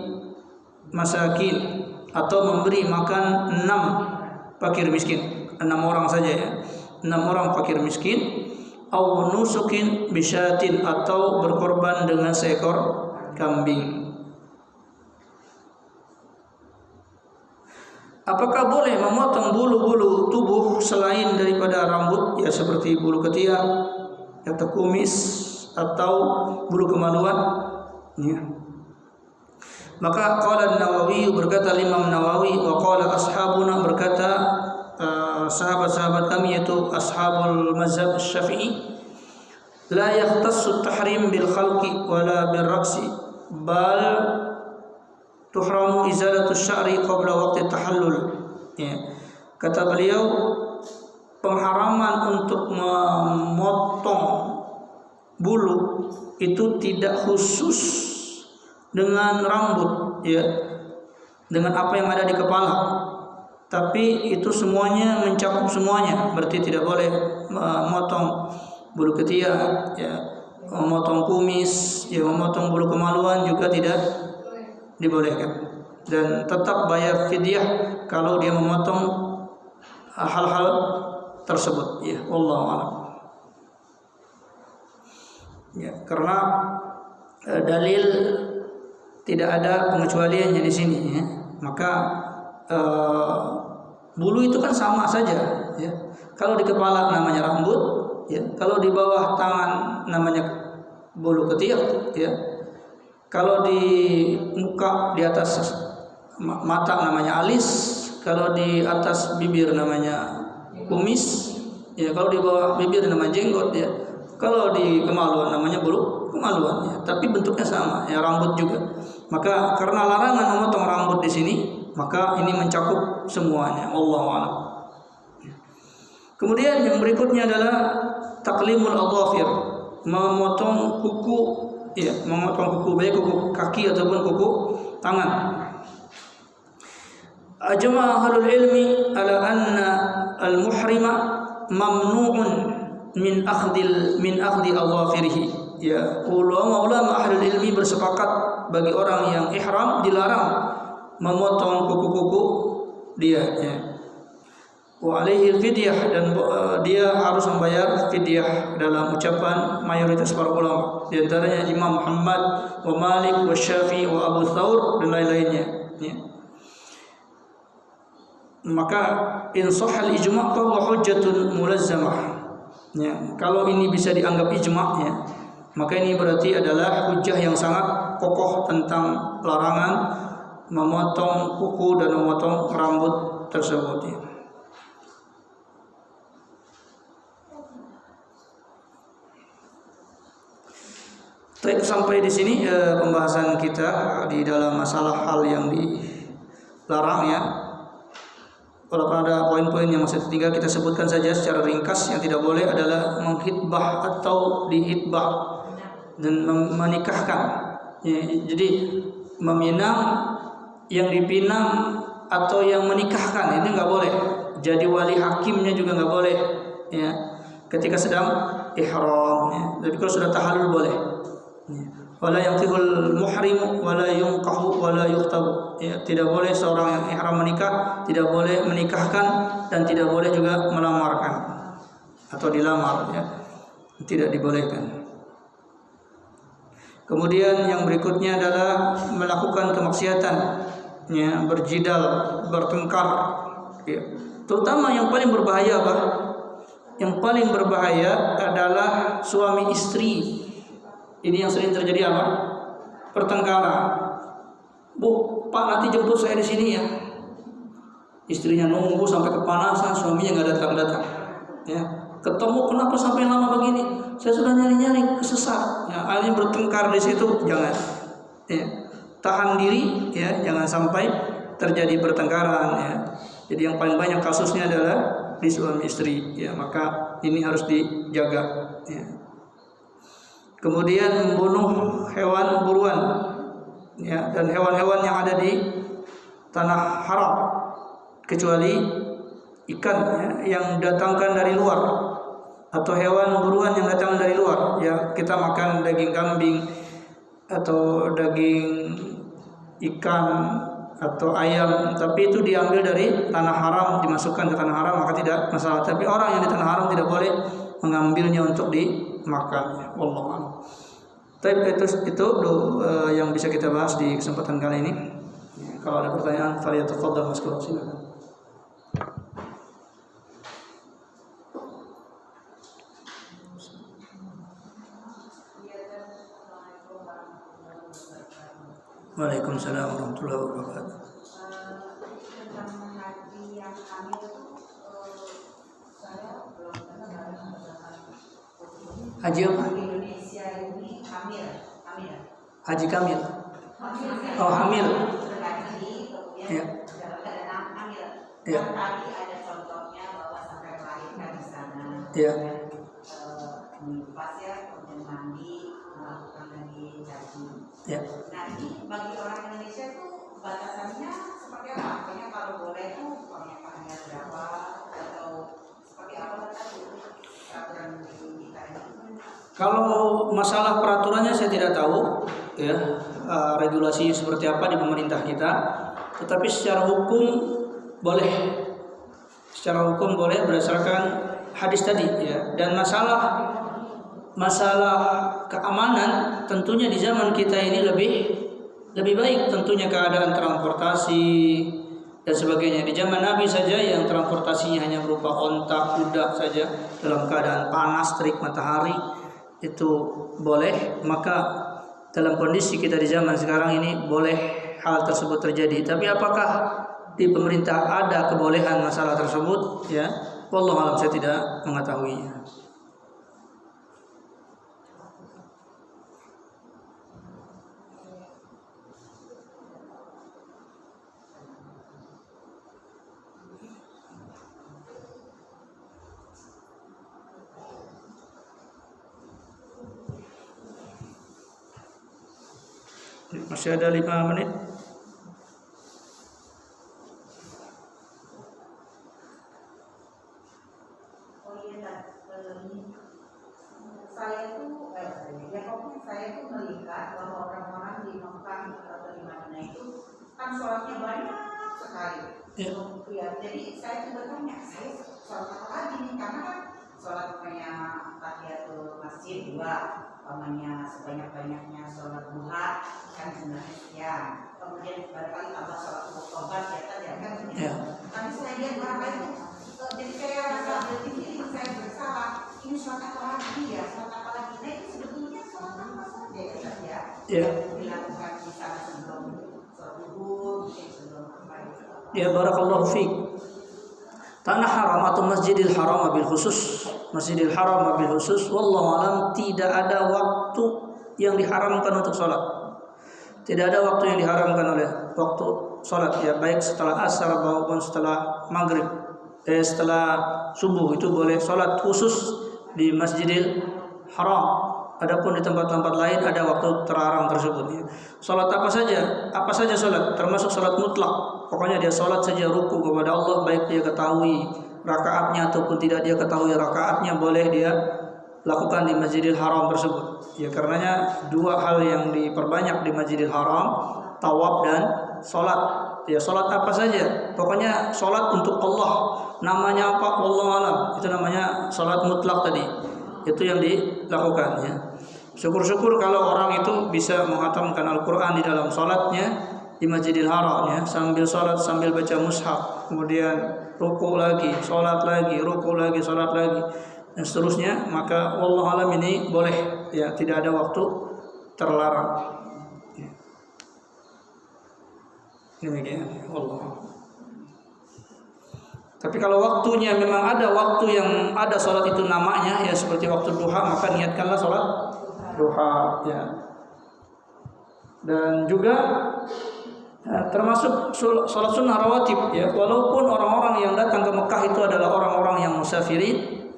Speaker 1: masakin, atau memberi makan 6 fakir miskin, 6 orang saja, ya, 6 orang fakir miskin, au nusukin bisyatin, atau berkorban dengan seekor kambing. Apakah boleh memotong bulu-bulu tubuh selain daripada rambut, ya, seperti bulu ketiak atau kumis atau bulu kemaluan, ya. Maka qala Nawawi, berkata Imam Nawawi, wa qala ashabuna, berkata sahabat-sahabat kami yaitu ashabul mazhab Syafi'i, la yahtassu tahrim bil khalqi wala bil raqsi, bal tuhramu izalatu sya'ri qabla waqti tahallul, ya. Kata beliau, pengharaman untuk memotong bulu itu tidak khusus dengan rambut, ya, dengan apa yang ada di kepala, tapi itu semuanya mencakup semuanya. Berarti tidak boleh memotong bulu ketiak, ya, memotong kumis, ya, memotong bulu kemaluan juga tidak dibolehkan, dan tetap bayar fidyah kalau dia memotong hal-hal tersebut, ya. Wallahu a'lam. Ya, karena dalil tidak ada pengecualiannya di sini, ya. Maka bulu itu kan sama saja, ya. Kalau di kepala namanya rambut, ya. Kalau di bawah tangan namanya bulu ketiak, ya. Kalau di muka, di atas mata namanya alis, kalau di atas bibir namanya kumis, ya. Kalau di bawah bibir namanya jenggot, ya. Kalau di kemaluan namanya bulu kemaluan, ya. Tapi bentuknya sama, ya, rambut juga. Maka karena larangan memotong rambut di sini, maka ini mencakup semuanya. Wallahu a'lam. Kemudian yang berikutnya adalah taklimul adhafir, memotong kuku, ya, memotong kuku, baik kuku kaki ataupun kuku tangan. Ajma ahlul ilmi ala anna al-muhrima mamnu'un min akhdhi adhafirihi. Ya, ulama ahlul ilmi bersepakat bagi orang yang ihram dilarang memotong kuku-kuku dia, ya. Wa alaihi fidyah, dan dia harus membayar fidyah dalam ucapan mayoritas para ulama, di antaranya Imam Muhammad wa Malik wa Syafi'i wa Abu Thawr dan lain-lainnya, ya. Maka in sahal ijma' fa huwa hujjatun mulazzamah, ya. Kalau ini bisa dianggap ijma', ya, maka ini berarti adalah hujjah yang sangat kokoh tentang larangan memotong kuku dan memotong rambut tersebut, ya. Baik, sampai di sini pembahasan kita di dalam masalah hal yang dilarang, ya. Walaupun ada poin-poin yang masih tertinggal, kita sebutkan saja secara ringkas. Yang tidak boleh adalah menghitbah atau dihitbah dan menikahkan, ya. Jadi meminang, yang dipinang atau yang menikahkan ini nggak boleh. Jadi wali hakimnya juga nggak boleh, ya. Ketika sedang ihram, ya. Tapi kalau sudah tahallul boleh. Ya. Wala yanqihul muhrim wala yunqahu wala yuqtabu. Ya, tidak boleh seorang yang ihram menikah, tidak boleh menikahkan dan tidak boleh juga melamarkan atau dilamar, ya. Tidak dibolehkan. Kemudian yang berikutnya adalah melakukan kemaksiatan, ya, berjidal, bertengkar, ya. Terutama yang paling berbahaya apa? Yang paling berbahaya adalah suami istri. Ini yang sering terjadi apa? Pertengkaran. Bu, Pak nanti jemput saya di sini ya. Istrinya nunggu sampai kepanasan, suaminya nggak datang-datang. Ya, ketemu kenapa sampai lama begini? Saya sudah nyari-nyari, kesesat. Ya, akhirnya bertengkar di situ, jangan. Ya, tahan diri, ya, jangan sampai terjadi pertengkaran. Ya. Jadi yang paling banyak kasusnya adalah di suami istri. Ya, maka ini harus dijaga. Ya. Kemudian membunuh hewan buruan, ya, dan hewan-hewan yang ada di tanah haram kecuali ikan, ya, yang datangkan dari luar atau hewan buruan yang datang dari luar. Ya, kita makan daging kambing atau daging ikan atau ayam, tapi itu diambil dari tanah haram, dimasukkan ke tanah haram, maka tidak masalah. Tapi orang yang di tanah haram tidak boleh mengambilnya untuk dimakan. Wallahu a'lam. Tapi itu yang bisa kita bahas di kesempatan kali ini. Ya, kalau ada pertanyaan, falyatafadhal maskur, silakan. Waalaikumsalam warahmatullahi wabarakatuh.
Speaker 2: Tentang haji yang hamil itu, saya belum pernah merasakan.
Speaker 1: Haji apa?
Speaker 2: Di Indonesia ini hamil.
Speaker 1: Haji kamil.
Speaker 2: Hamil.
Speaker 1: Oh, hamil.
Speaker 2: Haji, kemudian
Speaker 1: Ya.
Speaker 2: dalam keadaan hamil.
Speaker 1: Ya.
Speaker 2: Kan tadi ada contohnya bahwa sampai melahirkan di sana.
Speaker 1: Ya.
Speaker 2: Pas ya, kemudian mandi, melakukan lagi haji.
Speaker 1: Ya.
Speaker 2: Nah, ini bagi orang Indonesia itu batasannya seperti apa? Makanya kalau boleh itu uangnya panjang berapa atau seperti apa tadi peraturan di kita ini?
Speaker 1: Kalau masalah peraturannya saya tidak tahu, ya, regulasi seperti apa di pemerintah kita. Tetapi secara hukum boleh, secara hukum boleh berdasarkan hadis tadi, ya. Dan masalah keamanan tentunya di zaman kita ini lebih baik tentunya keadaan transportasi dan sebagainya. Di zaman Nabi saja yang transportasinya hanya berupa onta, kuda saja dalam keadaan panas terik matahari itu boleh, maka dalam kondisi kita di zaman sekarang ini boleh hal tersebut terjadi. Tapi apakah di pemerintah ada kebolehan masalah tersebut? Ya, wallahu a'lam, saya tidak mengetahuinya. Masih ada 5 menit.
Speaker 2: Oh iya, saya tuh melihat bahwa orang-orang di Mekah atau di Madinah itu kan sholatnya banyak sekali. Ya, jadi saya tuh bertanya, saya sholat apa lagi nih? Karena kan sholat kayak tahiyatul masjid 2, namanya sebanyak-banyaknya sholat duha kan sebenarnya sekian. Kemudian barangkali tambah sholat tobat ya tadi kan. Tapi saya lihat orang lain tuh, jadi saya rasa berpikir saya bersalah. Ini sholat apa lagi ya? Sholat apa lagi? Nah itu sebetulnya sholat apa saja ya Ustaz ya? Dilakukan misalnya sebelum sholat zuhur, mungkin sebelum apa itu.
Speaker 1: Ya, barakallahu fiik. Tanah haram atau Masjidil Haram bil khusus, Masjidil Haram bil khusus, wallahu alam, tidak ada waktu yang diharamkan untuk sholat. Tidak ada waktu yang diharamkan oleh waktu sholat, ya, baik setelah asar maupun setelah maghrib, setelah subuh itu boleh sholat khusus di Masjidil Haram. Adapun di tempat-tempat lain ada waktu terlarang tersebut. Ya. Salat apa saja salat, termasuk salat mutlak. Pokoknya dia salat saja ruku kepada Allah, baik dia ketahui rakaatnya ataupun tidak dia ketahui rakaatnya, boleh dia lakukan di Masjidil Haram tersebut. Ya karenanya dua hal yang diperbanyak di Masjidil Haram, tawaf dan salat. Ya salat apa saja, pokoknya salat untuk Allah. Namanya apa? Wallahu alam. Itu namanya salat mutlak tadi. Itu yang dilakukan ya. Syukur-syukur kalau orang itu bisa menghatamkan Al-Quran di dalam salatnya di Masjidil Haram ya, sambil salat sambil baca mushaf, kemudian ruku lagi, salat lagi, ruku lagi, salat lagi dan seterusnya, maka wallahu alam ini boleh ya, tidak ada waktu terlarang. Ya. Demikian Allah. Tapi kalau waktunya memang ada waktu yang ada sholat itu namanya ya seperti waktu duha, maka niatkanlah sholat duha ya. Dan juga termasuk sholat sunnah rawatib ya. Walaupun orang-orang yang datang ke Mekah itu adalah orang-orang yang musafirin,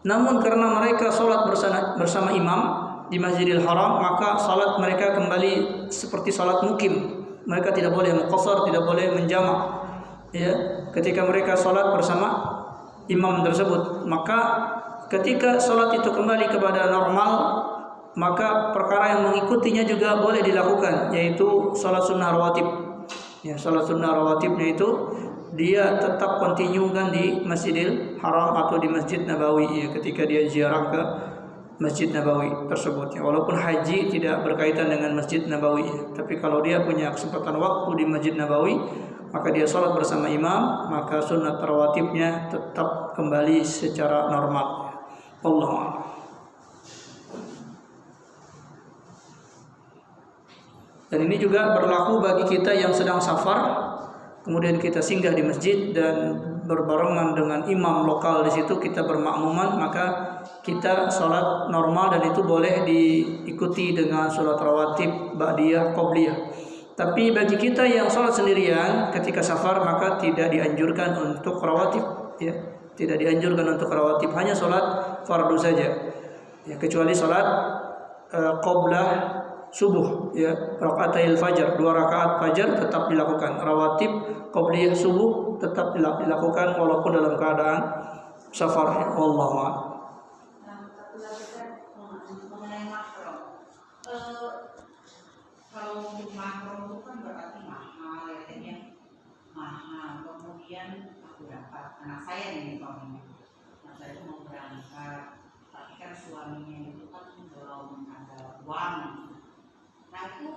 Speaker 1: namun karena mereka sholat bersama imam di Masjidil Haram, maka sholat mereka kembali seperti sholat mukim. Mereka tidak boleh muqassar, tidak boleh menjamak. Ya, ketika mereka sholat bersama imam tersebut, maka ketika sholat itu kembali kepada normal, maka perkara yang mengikutinya juga boleh dilakukan, yaitu sholat sunnah rawatib. Ya, sholat sunnah rawatibnya itu dia tetap continue kan di Masjidil Haram atau di Masjid Nabawi ya, ketika dia ziarah ke Masjid Nabawi tersebut ya. Walaupun haji tidak berkaitan dengan Masjid Nabawi ya, tapi kalau dia punya kesempatan waktu di Masjid Nabawi, maka dia sholat bersama imam, maka sunat rawatibnya tetap kembali secara normal. Allah. Dan ini juga berlaku bagi kita yang sedang safar, kemudian kita singgah di masjid dan berbarengan dengan imam lokal di situ, kita bermakmuman, maka kita sholat normal dan itu boleh diikuti dengan sholat rawatib, ba'diyah, qobliyah. Tapi bagi kita yang sholat sendirian ketika safar, maka tidak dianjurkan untuk rawatib ya. Tidak dianjurkan untuk rawatib, hanya sholat fardu saja ya, kecuali sholat qoblah subuh ya, rakaatail fajar, 2 rakaat fajar tetap dilakukan. Rawatib qobliyah subuh tetap dilakukan walaupun dalam keadaan safar ya. Wallahu a'lam.
Speaker 2: Kalau untuk makro itu kan berarti mahal ya, mahal. Kemudian aku dapat anak saya nih suaminya, anak saya itu mau berangkat, tapi kan suaminya itu kan belum ada uang. Nah itu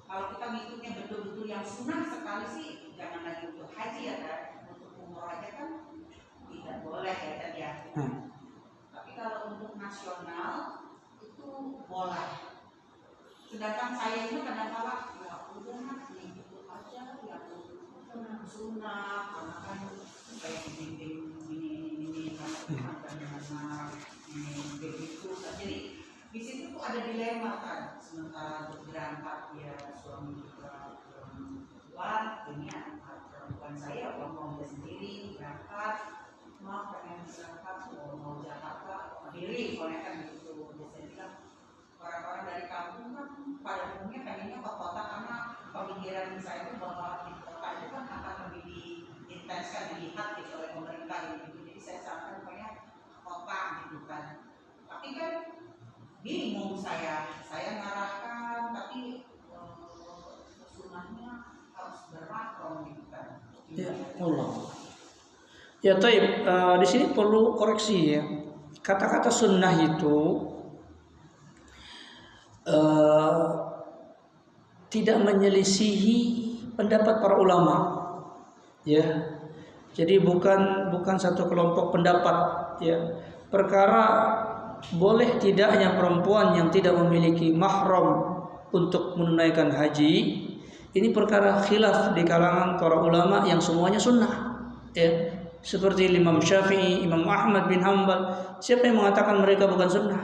Speaker 2: kalau kita ngikutnya betul-betul yang sunnah sekali sih, jangan lagi untuk haji ya kan, untuk umroh aja kan tidak boleh ya kan ya. Tapi kalau untuk nasional itu boleh. Sedangkan saya itu kadang-kadang ya udah gitu aja ya, sunnah karena kan kayak bimbing ini karena ini begitu. Jadi di situ tuh ada dilema kan, sementara untuk berangkat ya suami juga keluar, ini anak perempuan saya mau dia sendiri berangkat, mau pengen berangkat mau Jakarta pilih, oleh kan gitu biasanya orang-orang dari kampung kan pada umumnya pengennya ke kota karena pemikiran saya itu bahwa di kota itu kan akan lebih diintenskan, dilihat gitu oleh pemerintah gitu. Jadi saya sarankan pokoknya kota gitu kan. Tapi kan bingung saya ngarahkan, tapi sunnahnya harus bermakrom gitu kan.
Speaker 1: Ya Allah. Ya taib, di sini perlu koreksi ya. Kata-kata sunnah itu tidak menyelisihi pendapat para ulama ya. Jadi bukan satu kelompok pendapat ya. Perkara boleh tidaknya perempuan yang tidak memiliki mahram untuk menunaikan haji, ini perkara khilaf di kalangan para ulama yang semuanya sunnah ya. Seperti Imam Syafi'i, Imam Ahmad bin Hanbal, siapa yang mengatakan mereka bukan sunnah?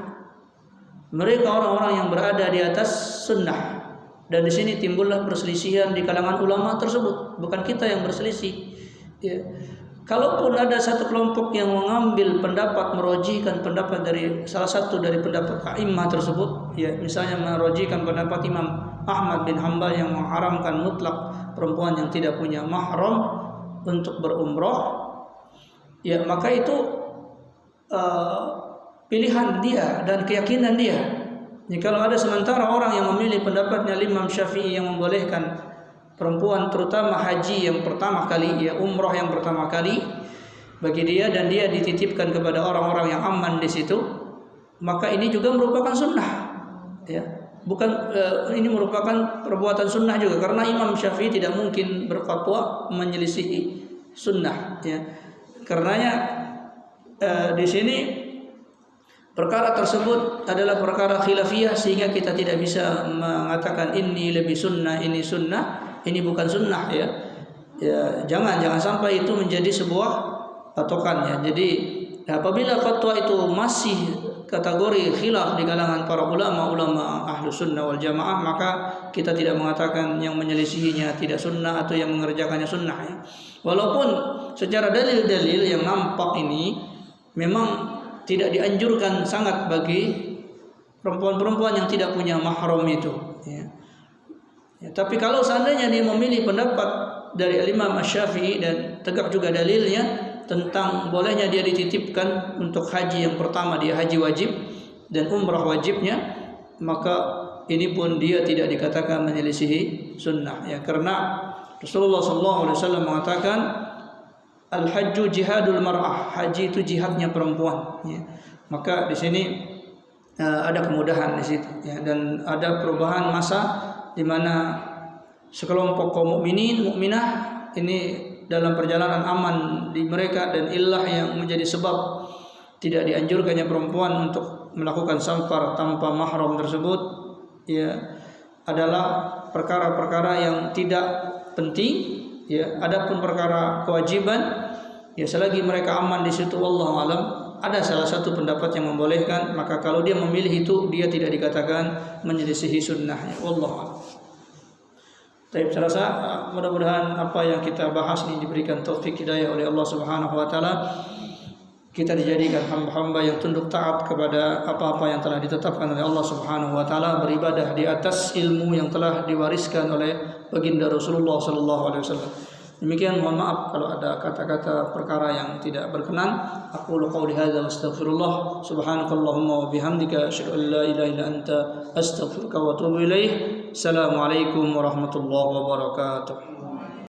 Speaker 1: Mereka orang-orang yang berada di atas sunnah. Dan di sini timbullah perselisihan di kalangan ulama tersebut. Bukan kita yang berselisih. Ya. Kalaupun ada satu kelompok yang mengambil pendapat merojikan pendapat dari salah satu dari pendapat a'immah tersebut, ya misalnya merojikan pendapat Imam Ahmad bin Hanbal yang mengharamkan mutlak perempuan yang tidak punya mahram untuk berumrah, ya maka itu pilihan dia dan keyakinan dia. Jadi kalau ada sementara orang yang memilih pendapatnya Imam Syafi'i yang membolehkan perempuan terutama haji yang pertama kali, ya umrah yang pertama kali bagi dia, dan dia dititipkan kepada orang-orang yang aman di situ, maka ini juga merupakan sunnah, ya bukan ini merupakan perbuatan sunnah juga, karena Imam Syafi'i tidak mungkin berfatwa menyelisihi sunnah, ya karenanya di sini perkara tersebut adalah perkara khilafiyah, sehingga kita tidak bisa mengatakan ini lebih sunnah, ini sunnah, ini bukan sunnah, ya. Jangan sampai itu menjadi sebuah patokan, ya. Jadi apabila fatwa itu masih kategori khilaf di kalangan para ulama Ahlus Sunnah wal Jamaah, maka kita tidak mengatakan yang menyelisihinya tidak sunnah atau yang mengerjakannya sunnah, ya. Walaupun secara dalil-dalil yang nampak ini memang tidak dianjurkan sangat bagi perempuan-perempuan yang tidak punya mahram itu, ya. Ya, tapi kalau seandainya dia memilih pendapat dari Imam Syafi'i dan tegak juga dalilnya tentang bolehnya dia dititipkan untuk haji yang pertama, dia haji wajib dan umrah wajibnya, maka ini pun dia tidak dikatakan menyelisihi sunnah, ya karena Rasulullah SAW mengatakan al-hajju jihadul mar'ah, haji itu jihadnya perempuan, ya. Maka di sini ada kemudahan di situ, ya, dan ada perubahan masa di mana sekelompok kaum mukminin mukminah ini dalam perjalanan aman di mereka, dan illah yang menjadi sebab tidak dianjurkannya perempuan untuk melakukan safar tanpa mahram tersebut, ya adalah perkara-perkara yang tidak penting, ya. Adapun perkara kewajiban, ya selagi mereka aman di situ, wallahu alam, ada salah satu pendapat yang membolehkan, maka kalau dia memilih itu dia tidak dikatakan menyelisihi sunnahnya, wallahu alam. Baik, saya rasa mudah-mudahan apa yang kita bahas ini diberikan taufik hidayah oleh Allah Subhanahu wa taala. Kita dijadikan hamba-hamba yang tunduk taat kepada apa-apa yang telah ditetapkan oleh Allah Subhanahu wa taala, beribadah di atas ilmu yang telah diwariskan oleh baginda Rasulullah sallallahu alaihi wasallam. Demikian, mohon maaf kalau ada kata-kata perkara yang tidak berkenan. Aqulu qouli hadza wa astaghfirullah. Subhanakallahumma wa bihamdika asyhadu an la ilaha illa anta astaghfiruka wa atubu ilaik. Assalamualaikum warahmatullahi wabarakatuh.